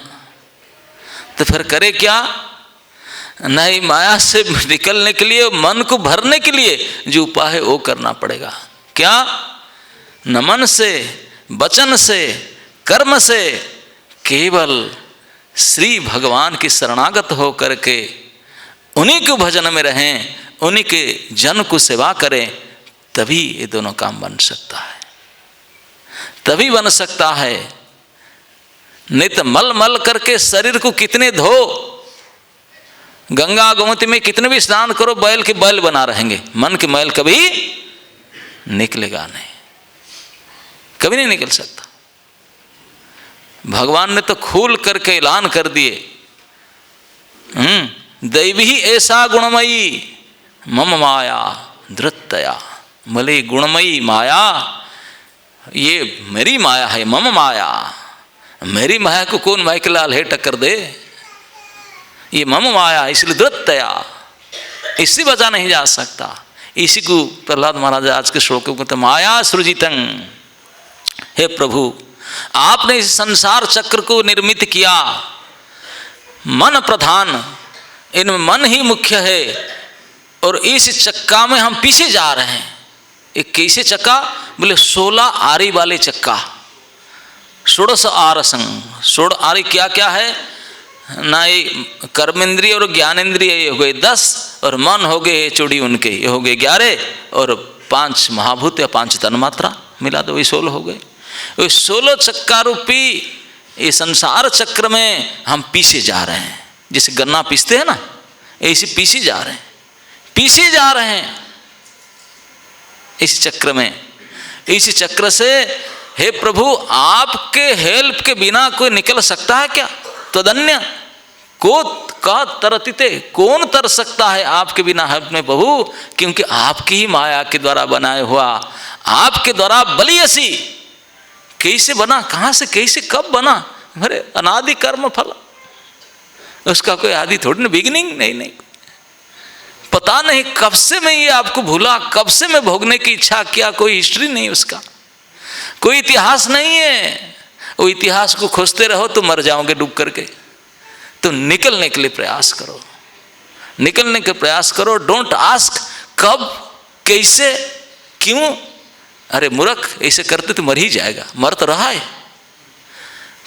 तो फिर करे क्या नहीं, माया से निकलने के लिए, मन को भरने के लिए जो उपाय है वो करना पड़ेगा। क्या? न मन से, वचन से, कर्म से, केवल श्री भगवान की शरणागत हो करके उन्हीं के भजन में रहें, उन्हीं के जन को सेवा करें, तभी ये दोनों काम बन सकता है, तभी बन सकता है। नहीं तो मल मल करके शरीर को कितने धो, गंगा गोमती में कितने भी स्नान करो, बैल के बैल बना रहेंगे, मन के मैल कभी निकलेगा नहीं, कभी नहीं निकल सकता। भगवान ने तो खोल करके ऐलान कर दिए, दैवी ही ऐसा गुणमयी मम माया धृतया, मले गुणमयी माया, ये मेरी माया है, मम माया। मेरी माया को कौन माइकलाल है टक्कर दे, ये मम माया, इसलिए धृतया, इससे बचा नहीं जा सकता। इसी को प्रहलाद महाराज आज के श्लोक को कहते माया सृजितं, हे प्रभु आपने इस संसार चक्र को निर्मित किया, मन प्रधान, इनमें मन ही मुख्य है, और इस चक्का में हम पीछे जा रहे हैं। एक कैसे चक्का? बोले 16 आरी वाले चक्का, 16 आरसंग, 16 आरी क्या क्या है ना, ये कर्मेंद्रिय और ज्ञानेंद्रिय ये हो गए 10, और मन हो गए चूड़ी उनके, ये हो गए 11, और 5 महाभूत या 5 तन्मात्रा मिला दो, ये 16 हो गए। 16 चक्का रूपी ये संसार चक्र में हम पीछे जा रहे हैं, जैसे गन्ना पीसते हैं ना, ऐसे पीछे जा रहे हैं, पीछे जा रहे हैं इस चक्र में। इस चक्र से हे प्रभु आपके हेल्प के बिना कोई निकल सकता है क्या? तदन्य को का तरतिते, कौन तर सकता है आपके बिना हेल्प में प्रभु, क्योंकि आपकी ही माया के द्वारा बनाया हुआ, आपके द्वारा बलियसी कैसे बना, कहाँ से कैसे कब बना, अरे अनादि कर्म फल, उसका कोई आदि थोड़ी ना, बिगिनिंग नहीं, पता नहीं कब से मैं ये आपको भूला, कब से मैं भोगने की इच्छा किया, कोई हिस्ट्री नहीं उसका, कोई इतिहास नहीं है। वो इतिहास को खोजते रहो तो मर जाओगे डूब करके। तो निकलने के लिए प्रयास करो, निकलने के प्रयास करो। डोंट आस्क कब, कैसे, क्यों। अरे मूर्ख, ऐसे करते तो मर ही जाएगा, मर तो रहा है।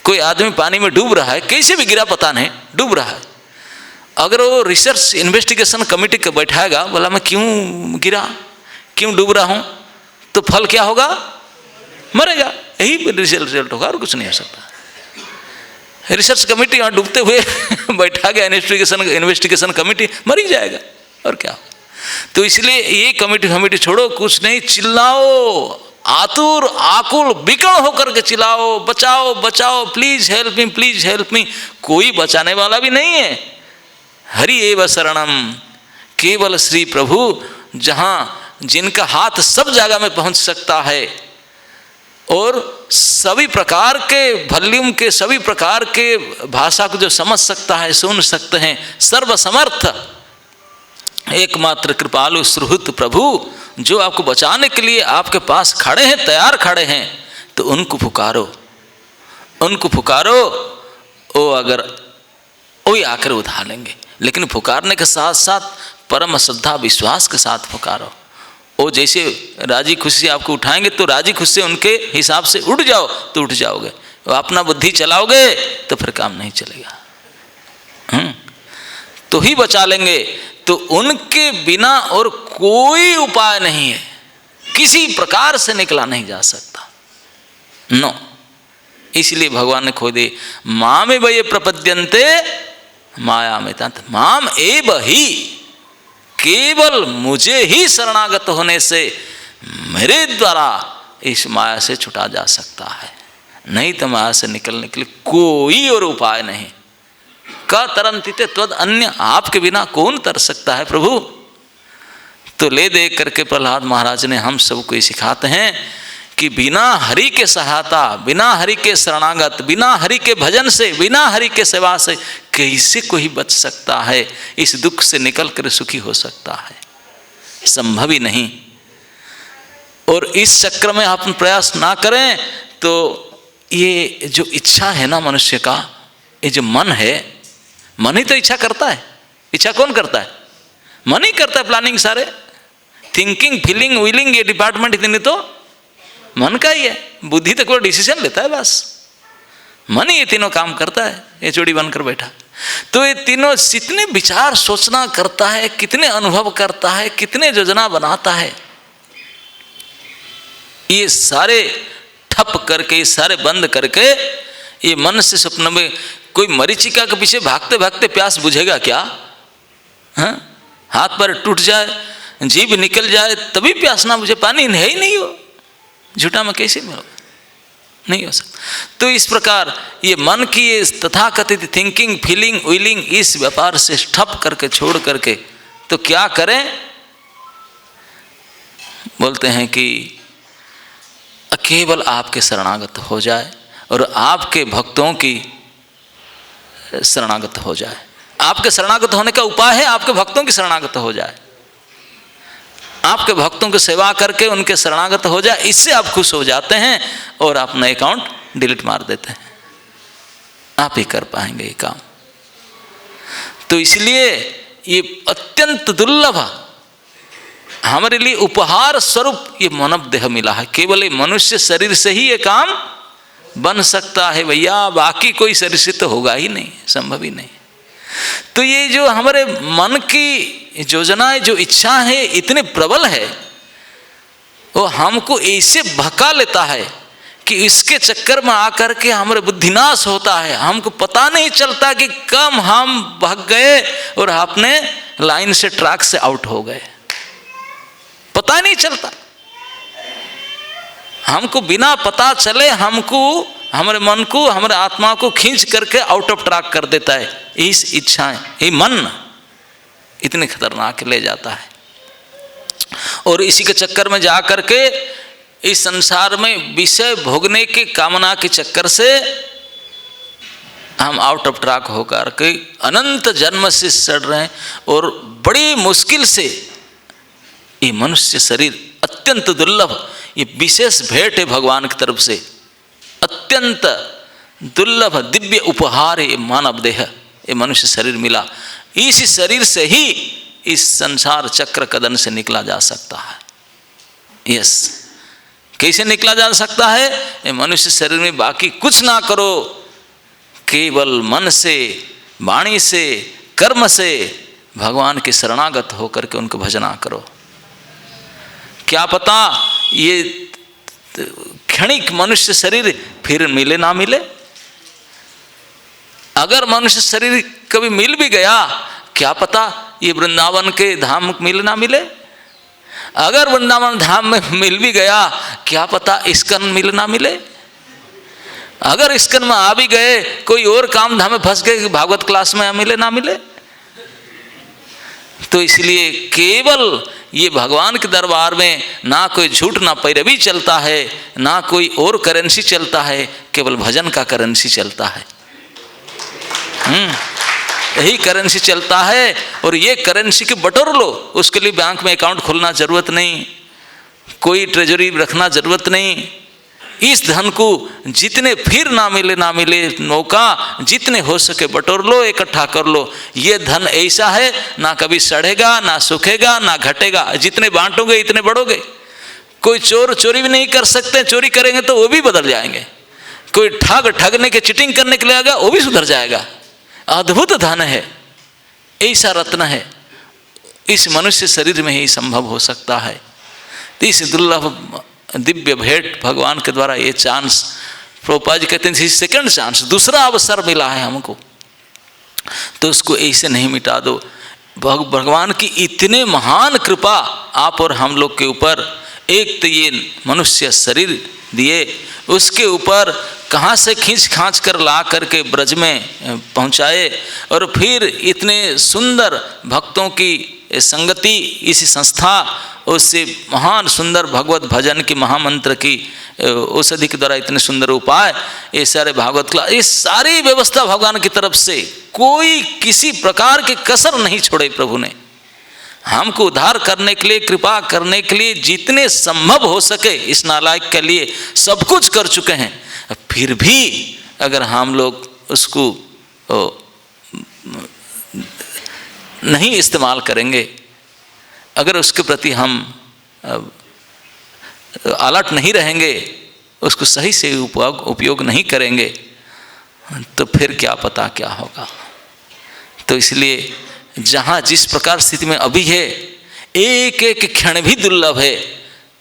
कोई आदमी पानी में डूब रहा है, कैसे भी गिरा पता नहीं, डूब रहा है। अगर वो रिसर्च इन्वेस्टिगेशन कमेटी को बैठाएगा, बोला मैं क्यों गिरा, क्यों डूब रहा हूँ, तो फल क्या होगा? मरेगा। यही रिजल्ट होगा, और कुछ नहीं हो सकता। रिसर्च कमेटी यहाँ डूबते हुए बैठा गया, इन्वेस्टिगेशन कमेटी, मर ही जाएगा, और क्या। तो इसलिए ये कमेटी छोड़ो, कुछ नहीं, चिल्लाओ, आतुर आकुल विकर्ण होकर के चिल्लाओ, बचाओ बचाओ, please help me, please help me. कोई बचाने वाला भी नहीं है। हरि एव शरणम, केवल श्री प्रभु, जहाँ जिनका हाथ सब जगह में पहुंच सकता है, और सभी प्रकार के वॉल्यूम के, सभी प्रकार के भाषा को जो समझ सकता है, सुन सकते हैं, सर्वसमर्थ एकमात्र कृपालु सुहृत प्रभु, जो आपको बचाने के लिए आपके पास खड़े हैं, तैयार खड़े हैं, तो उनको पुकारो, उनको पुकारो। वो अगर वही आकर उठा लेंगे, लेकिन पुकारने के साथ साथ परम श्रद्धा विश्वास के साथ पुकारो। वो जैसे राजी खुशी से आपको उठाएंगे, तो राजी खुशी से उनके हिसाब से उठ जाओ तो उठ जाओगे। वो अपना बुद्धि चलाओगे तो फिर काम नहीं चलेगा, तो ही बचा लेंगे। तो उनके बिना और कोई उपाय नहीं है, किसी प्रकार से निकला नहीं जा सकता, नो। इसलिए भगवान ने खोज दे, माम एव ये प्रपद्यन्ते माया में तंत, माम एव ही, केवल मुझे ही शरणागत होने से मेरे द्वारा इस माया से छुटा जा सकता है, नहीं तो माया से निकलने के लिए कोई और उपाय नहीं। का तरंतिते त्वद अन्य, आपके बिना कौन तर सकता है प्रभु। तो ले दे करके प्रहलाद महाराज ने हम सबको ये सिखाते हैं कि बिना हरि के सहायता, बिना हरि के शरणागत, बिना हरि के भजन से, बिना हरि के सेवा से कैसे कोई बच सकता है, इस दुख से निकल कर सुखी हो सकता है, संभव ही नहीं। और इस चक्र में आप प्रयास ना करें तो ये जो इच्छा है ना मनुष्य का, ये जो मन है, मन ही तो इच्छा करता है, इच्छा कौन करता है? मन ही करता है प्लानिंग सारे। थिंकिंग, फीलिंग, विलिंग, ये डिपार्टमेंट इतने तो मन का ही है। बुद्धि तो कोई डिसीजन लेता है, बस मन ही ये तीनों काम करता है। ये चोड़ी बनकर बैठा, तो ये तीनों कितने विचार सोचना करता है, कितने अनुभव करता है, कितने योजना बनाता है। ये सारे ठप करके, ये सारे बंद करके, ये मन से स्वप्न में कोई मरीचिका के पीछे भागते भागते प्यास बुझेगा क्या? हाँ, हाथ पर टूट जाए, जीभ निकल जाए तभी प्यास ना बुझे? पानी है ही नहीं, हो झूठा में कैसे मिलोगा? नहीं हो सकता। तो इस प्रकार ये मन की ये तथाकथित थिंकिंग, फीलिंग, विलिंग, इस व्यापार से ठप करके, छोड़ करके तो क्या करें? बोलते हैं कि केवल आपके शरणागत हो जाए और आपके भक्तों की शरणागत हो जाए। आपके शरणागत होने का उपाय है आपके भक्तों की शरणागत हो जाए। आपके भक्तों की सेवा करके उनके शरणागत हो जाए, इससे आप खुश हो जाते हैं और अपना अकाउंट डिलीट मार देते हैं। आप ही कर पाएंगे ये काम। तो इसलिए ये अत्यंत दुर्लभ हमारे लिए उपहार स्वरूप ये मानव देह मिला है। केवल ये मनुष्य शरीर से ही ये काम बन सकता है भैया, बाकी कोई शरीर से तो होगा ही नहीं, संभव ही नहीं। तो ये जो हमारे मन की योजनाएं, जो इच्छा है, इतने प्रबल है, वो हमको ऐसे भगा लेता है कि इसके चक्कर में आकर के हमारे बुद्धिनाश होता है। हमको पता नहीं चलता कि कब हम भाग गए और अपने लाइन से, ट्रैक से आउट हो गए, पता नहीं चलता। हमको बिना पता चले हमको, हमारे मन को, हमारे आत्मा को खींच करके आउट ऑफ ट्रैक कर देता है। इस इच्छाएं, ये मन इतने खतरनाक ले जाता है। और इसी के चक्कर में जा करके इस संसार में विषय भोगने के कामना के चक्कर से हम आउट ऑफ ट्रैक होकर के अनंत जन्म से सड़ रहे हैं। और बड़ी मुश्किल से ये मनुष्य शरीर अत्यंत दुर्लभ, ये विशेष भेंट है भगवान की तरफ से, अत्यंत दुर्लभ दिव्य उपहार है। मानव देह, ये मनुष्य शरीर मिला, इस शरीर से ही इस संसार चक्र कदन से निकला जा सकता है। यस, कैसे निकला जा सकता है? ये मनुष्य शरीर में बाकी कुछ ना करो, केवल मन से, वाणी से, कर्म से भगवान के शरणागत होकर के उनको भजना करो। क्या पता ये क्षणिक मनुष्य शरीर फिर मिले ना मिले। अगर मनुष्य शरीर कभी मिल भी गया, क्या पता ये वृंदावन के धाम मिले ना मिले। अगर वृंदावन धाम में मिल भी गया, क्या पता इस्कन मिले ना मिले। अगर इस्कन में आ भी गए, कोई और काम धाम में फंस गए, भागवत क्लास में मिले ना मिले। तो इसलिए केवल ये भगवान के दरबार में ना कोई झूठ, ना पैरवी चलता है, ना कोई और करेंसी चलता है, केवल भजन का करेंसी चलता है। यही करेंसी चलता है। और ये करेंसी के बटोर लो, उसके लिए बैंक में अकाउंट खोलना जरूरत नहीं, कोई ट्रेजरी रखना जरूरत नहीं। इस धन को जितने फिर ना मिले मौका, जितने हो सके बटोर लो, इकट्ठा कर लो। ये धन ऐसा है, ना कभी सड़ेगा, ना सूखेगा, ना घटेगा। जितने बांटोगे इतने बढ़ोगे। कोई चोर चोरी भी नहीं कर सकते, चोरी करेंगे तो वो भी बदल जाएंगे। कोई ठगने के, चीटिंग करने के लिए आएगा, वो भी सुधर जाएगा। अद्भुत धन है, ऐसा रत्न है, इस मनुष्य शरीर में ही संभव हो सकता है। इस दुर्लभ दिव्य भेंट भगवान के द्वारा ये चांस, प्रभुपाद जी कहते हैं सेकंड चांस, दूसरा अवसर मिला है हमको, तो उसको ऐसे नहीं मिटा दो। भगवान की इतने महान कृपा आप और हम लोग के ऊपर। एक तो ये मनुष्य शरीर दिए, उसके ऊपर कहाँ से खींच खांच कर ला करके ब्रज में पहुँचाए, और फिर इतने सुंदर भक्तों की संगति, इस संस्था, उससे महान सुंदर भगवत भजन की महामंत्र की औषधि के द्वारा इतने सुंदर उपाय, ये सारे भागवत क्लास, ये सारी व्यवस्था भगवान की तरफ से, कोई किसी प्रकार की कसर नहीं छोड़े। प्रभु ने हमको उद्धार करने के लिए, कृपा करने के लिए जितने संभव हो सके इस नालायक के लिए सब कुछ कर चुके हैं। फिर भी अगर हम लोग उसको नहीं इस्तेमाल करेंगे, अगर उसके प्रति हम अलर्ट नहीं रहेंगे, उसको सही से उपयोग नहीं करेंगे, तो फिर क्या पता क्या होगा। तो इसलिए जहाँ जिस प्रकार स्थिति में अभी है, एक एक क्षण भी दुर्लभ है,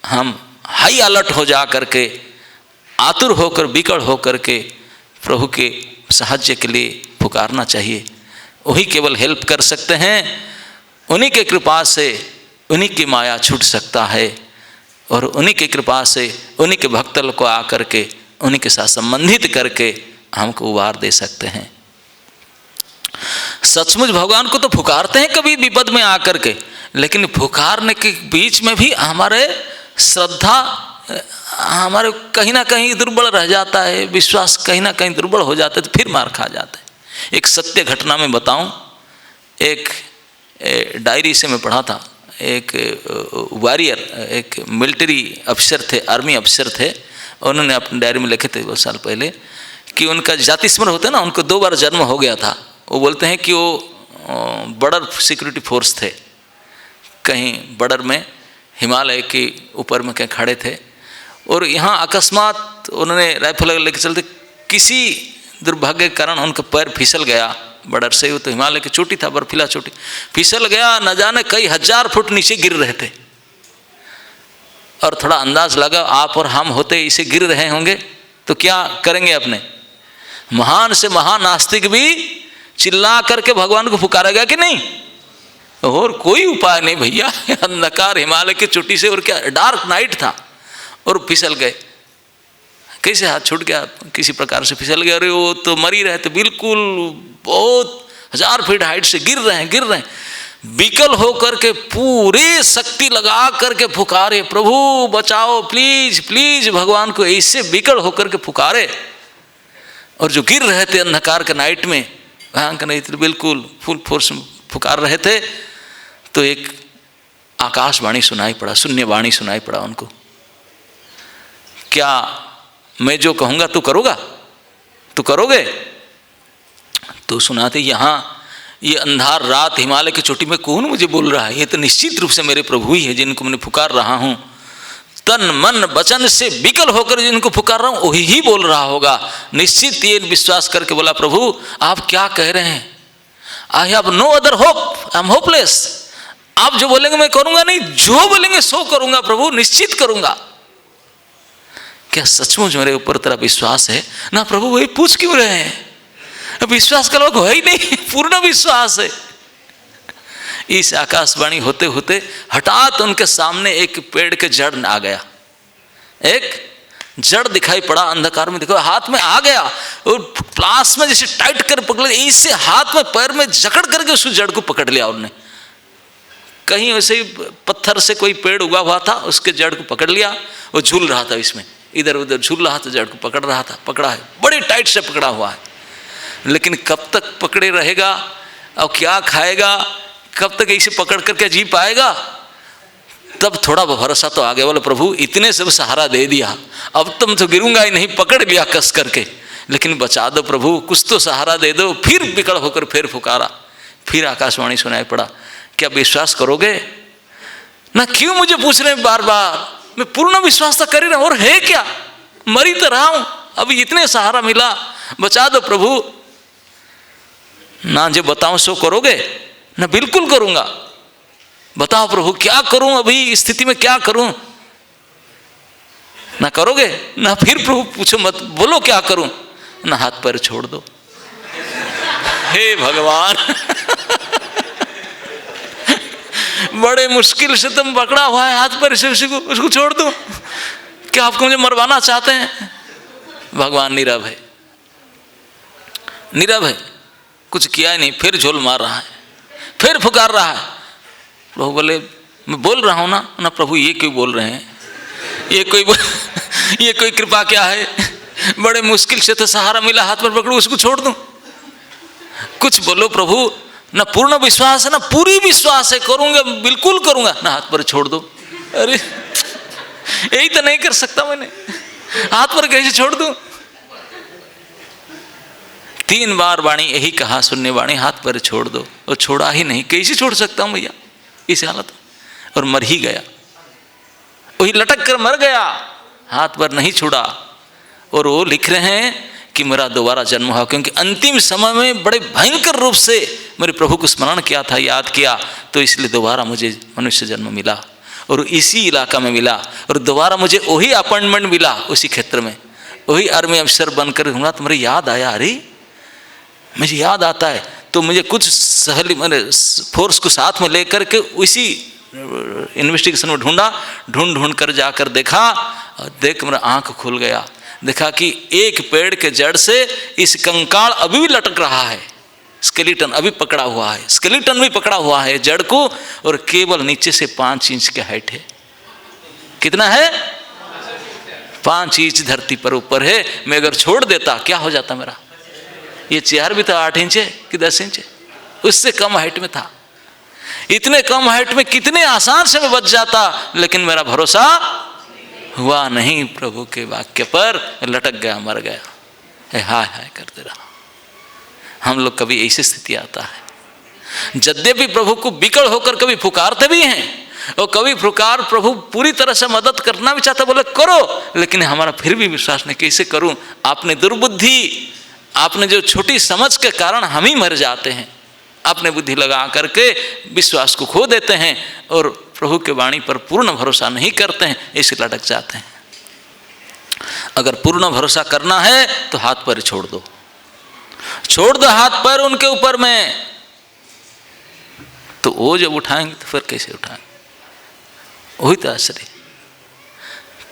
हम हाई अलर्ट हो जा करके, आतुर होकर, विकल होकर के प्रभु के साहाय्य के लिए पुकारना चाहिए। वही केवल हेल्प कर सकते हैं, उन्हीं के कृपा से उन्हीं की माया छूट सकता है, और उन्हीं की कृपा से उन्हीं के भक्तों को आकर के उन्हीं के साथ संबंधित करके हमको उबार दे सकते हैं। सचमुच भगवान को तो पुकारते हैं कभी विपद में आकर के, लेकिन पुकारने के बीच में भी हमारे श्रद्धा हमारे कहीं ना कहीं दुर्बल रह जाता है, विश्वास कहीं ना कहीं दुर्बल हो जाता है, तो फिर मार खा जाता है। एक सत्य घटना में बताऊं, एक डायरी से मैं पढ़ा था, एक वॉरियर, एक मिलिट्री अफसर थे, आर्मी अफसर थे, उन्होंने अपने डायरी में लिखे थे बहुत साल पहले कि उनका जाति स्मरण होता है ना, उनको 2 बार जन्म हो गया था। वो बोलते हैं कि वो बॉर्डर सिक्योरिटी फोर्स थे, कहीं बॉर्डर में हिमालय के ऊपर में कहीं खड़े थे, और यहाँ अकस्मात उन्होंने राइफल लेकर चलते, किसी दुर्भाग्य के कारण उनका पैर फिसल गया बॉर्डर से, वो तो हिमालय की चोटी था, बर्फीला चोटी, फिसल गया, न जाने कई 1000 फुट नीचे गिर रहे थे। और थोड़ा अंदाज लगा आप और हम होते इसे गिर रहे होंगे तो क्या करेंगे अपने। महान से महान नास्तिक भी चिल्ला करके भगवान को पुकारेगा कि नहीं, और कोई उपाय नहीं भैया, अंधकार हिमालय की चोटी से, और क्या डार्क नाइट था, और फिसल गए। कैसे हाथ छूट गया, किसी प्रकार से फिसल गया, अरे वो तो मर ही रहे थे, बिल्कुल बहुत 1000 फीट हाइट से गिर रहे हैं। विकल होकर के पूरी शक्ति लगा करके पुकारे, प्रभु बचाओ प्लीज प्लीज, भगवान को ऐसे विकल होकर के पुकारे, और जो गिर रहे थे अंधकार के नाइट में, भयंकर नहीं थे, बिल्कुल फुल फोर्स में पुकार रहे थे, तो एक आकाशवाणी सुनाई पड़ा, शून्यवाणी सुनाई पड़ा उनको, क्या मैं जो कहूँगा तू करोगा, तू करोगे? तो सुनाते, यहाँ ये अंधार रात हिमालय की चोटी में कौन मुझे बोल रहा है, ये तो निश्चित रूप से मेरे प्रभु ही है जिनको मैंने पुकार रहा हूँ, तन मन वचन से विकल होकर जिनको पुकार रहा हूँ वही ही बोल रहा होगा। निश्चित ये विश्वास करके बोला, प्रभु आप क्या कह रहे हैं, I have no other hope, I am hopeless, आप जो बोलेंगे मैं करूँगा नहीं, जो बोलेंगे सो करूँगा प्रभु, निश्चित करूँगा। क्या सचमुच मेरे ऊपर तेरा विश्वास है ना प्रभु? वही पूछ क्यों रहे हैं, विश्वास का लोग हो ही नहीं, पूर्ण विश्वास है। इस आकाशवाणी होते होते हठात उनके सामने एक पेड़ के जड़ आ गया, एक जड़ दिखाई पड़ा, अंधकार में देखो हाथ में आ गया, और प्लास में जैसे टाइट कर पकड़, इससे हाथ में पैर में जकड़ करके उस जड़ को पकड़ लिया उन्होंने। कहीं वैसे ही पत्थर से कोई पेड़ उगा हुआ था, उसके जड़ को पकड़ लिया, वो झूल रहा था, इसमें इधर उधर झूल रहा था, जड़ को पकड़ रहा था, पकड़ा है, बड़ी टाइट से पकड़ा हुआ है, लेकिन कब तक पकड़े रहेगा और क्या खाएगा, कब तक इसे पकड़ करके जी पाएगा? तब थोड़ा भरोसा तो आ गया, बोले प्रभु इतने सब सहारा दे दिया, अब तुम तो गिरूंगा ही नहीं, पकड़ लिया कस करके, लेकिन बचा दो प्रभु, कुछ तो सहारा दे दो। फिर विकल होकर फिर पुकारा, फिर आकाशवाणी सुनाई पड़ा, क्या विश्वास करोगे ना? क्यों मुझे पूछ रहे हैं बार बार, मैं पूर्ण विश्वास तो कर ही रहा हूं, और है क्या, मरी तो रहा हूं, अभी इतने सहारा मिला, बचा दो प्रभु। ना जो बताऊं सो करोगे ना? बिल्कुल करूंगा, बताओ प्रभु क्या करूं, अभी स्थिति में क्या करूं? ना करोगे ना? फिर प्रभु पूछो मत, बोलो क्या करूं ना? हाथ पैर छोड़ दो। हे भगवान बड़े मुश्किल से तुम पकड़ा हुआ है हाथ पैर से, उसको छोड़ दो, क्या आपको मुझे मरवाना चाहते हैं? भगवान नीरव है, नीरव है, कुछ किया ही नहीं, फिर झोल मार रहा है, फिर पुकार रहा है। प्रभु बोले मैं बोल रहा हूँ ना, ना प्रभु ये क्यों बोल रहे हैं, ये कोई कृपा क्या है, बड़े मुश्किल से तो सहारा मिला, हाथ पर पकड़ो, उसको छोड़ दूं? कुछ बोलो प्रभु, ना पूर्ण विश्वास है ना पूरी विश्वास है, करूंगा बिल्कुल करूंगा, ना हाथ पर छोड़ दो। अरे यही तो नहीं कर सकता मैंने, हाथ पर कैसे छोड़ दूं? 3 बार वाणी यही कहा, सुनने वाणी हाथ पर छोड़ दो, और छोड़ा ही नहीं। कैसे छोड़ सकता हूँ भैया इस हालत में, और मर ही गया, वही लटक कर मर गया, हाथ पर नहीं छुड़ा। और वो लिख रहे हैं कि मेरा दोबारा जन्म हुआ, क्योंकि अंतिम समय में बड़े भयंकर रूप से मेरे प्रभु को स्मरण किया था, याद किया, तो इसलिए दोबारा मुझे मनुष्य जन्म मिला, और इसी इलाका में मिला, और दोबारा मुझे वही अपॉइंटमेंट मिला उसी क्षेत्र में, वही आर्मी अफसर बनकर हूँ। तो मेरे याद आया, अरे मुझे याद आता है, तो मुझे कुछ सहेली मैंने फोर्स को साथ में लेकर के उसी इन्वेस्टिगेशन में ढूंढ कर जाकर देखा, और देख मेरा आँख खुल गया। देखा कि एक पेड़ के जड़ से इस कंकाल अभी भी लटक रहा है, स्केलेटन अभी पकड़ा हुआ है, स्केलेटन भी पकड़ा हुआ है जड़ को, और केवल नीचे से 5 इंच के हाइट है। कितना है? 5 इंच धरती पर ऊपर है। मैं अगर छोड़ देता क्या हो जाता मेरा? ये चेयर भी तो 8 इंच है कि 10 इंच है, उससे कम हाइट में था। इतने कम हाइट में कितने आसान से मैं बच जाता, लेकिन मेरा भरोसा हुआ नहीं प्रभु के वाक्य पर, लटक गया, मर गया, हाय हाय करते रहा। हम लोग कभी ऐसी स्थिति आता है, यद्यपि प्रभु को विकल होकर कभी पुकारते भी हैं, और कभी पुकार प्रभु पूरी तरह से मदद करना भी चाहता, बोले करो, लेकिन हमारा फिर भी विश्वास नहीं, कैसे करूं? आपने दुर्बुद्धि, आपने जो छोटी समझ के कारण हम ही मर जाते हैं, अपने बुद्धि लगा करके विश्वास को खो देते हैं, और प्रभु के वाणी पर पूर्ण भरोसा नहीं करते हैं, ऐसे लटक जाते हैं। अगर पूर्ण भरोसा करना है तो हाथ पर छोड़ दो, छोड़ दो हाथ पर उनके ऊपर में, तो वो जब उठाएंगे तो फिर कैसे उठाएंगे? वही तो आश्चर्य।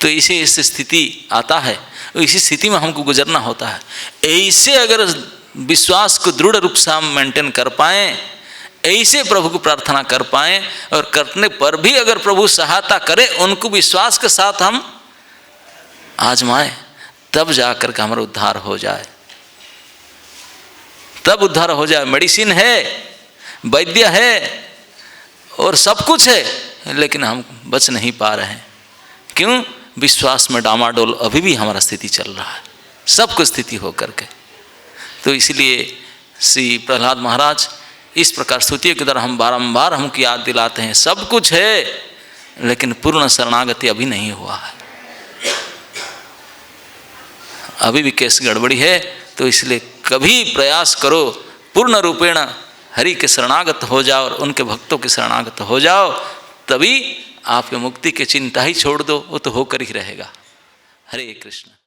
तो इसे इस स्थिति आता है, इसी स्थिति में हमको गुजरना होता है। ऐसे अगर विश्वास को दृढ़ रूप से हम मेंटेन कर पाएं, ऐसे प्रभु को प्रार्थना कर पाएं, और करने पर भी अगर प्रभु सहायता करे, उनको विश्वास के साथ हम आजमाएं, तब जाकर के हमारा उद्धार हो जाए, तब उद्धार हो जाए। मेडिसिन है, वैद्य है, और सब कुछ है, लेकिन हम बच नहीं पा रहे हैं। क्यों? विश्वास में डामाडोल अभी भी हमारा स्थिति चल रहा है, सब कुछ स्थिति होकर के। तो इसलिए श्री प्रहलाद महाराज इस प्रकार स्तुतियों के द्वारा हम बारंबार हमको याद दिलाते हैं, सब कुछ है, लेकिन पूर्ण शरणागति अभी नहीं हुआ है, अभी भी केस गड़बड़ी है। तो इसलिए कभी प्रयास करो, पूर्ण रूपेण हरि के शरणागत हो जाओ, और उनके भक्तों के शरणागत हो जाओ, तभी आपके मुक्ति की चिंता ही छोड़ दो, वो तो होकर ही रहेगा। हरे कृष्ण।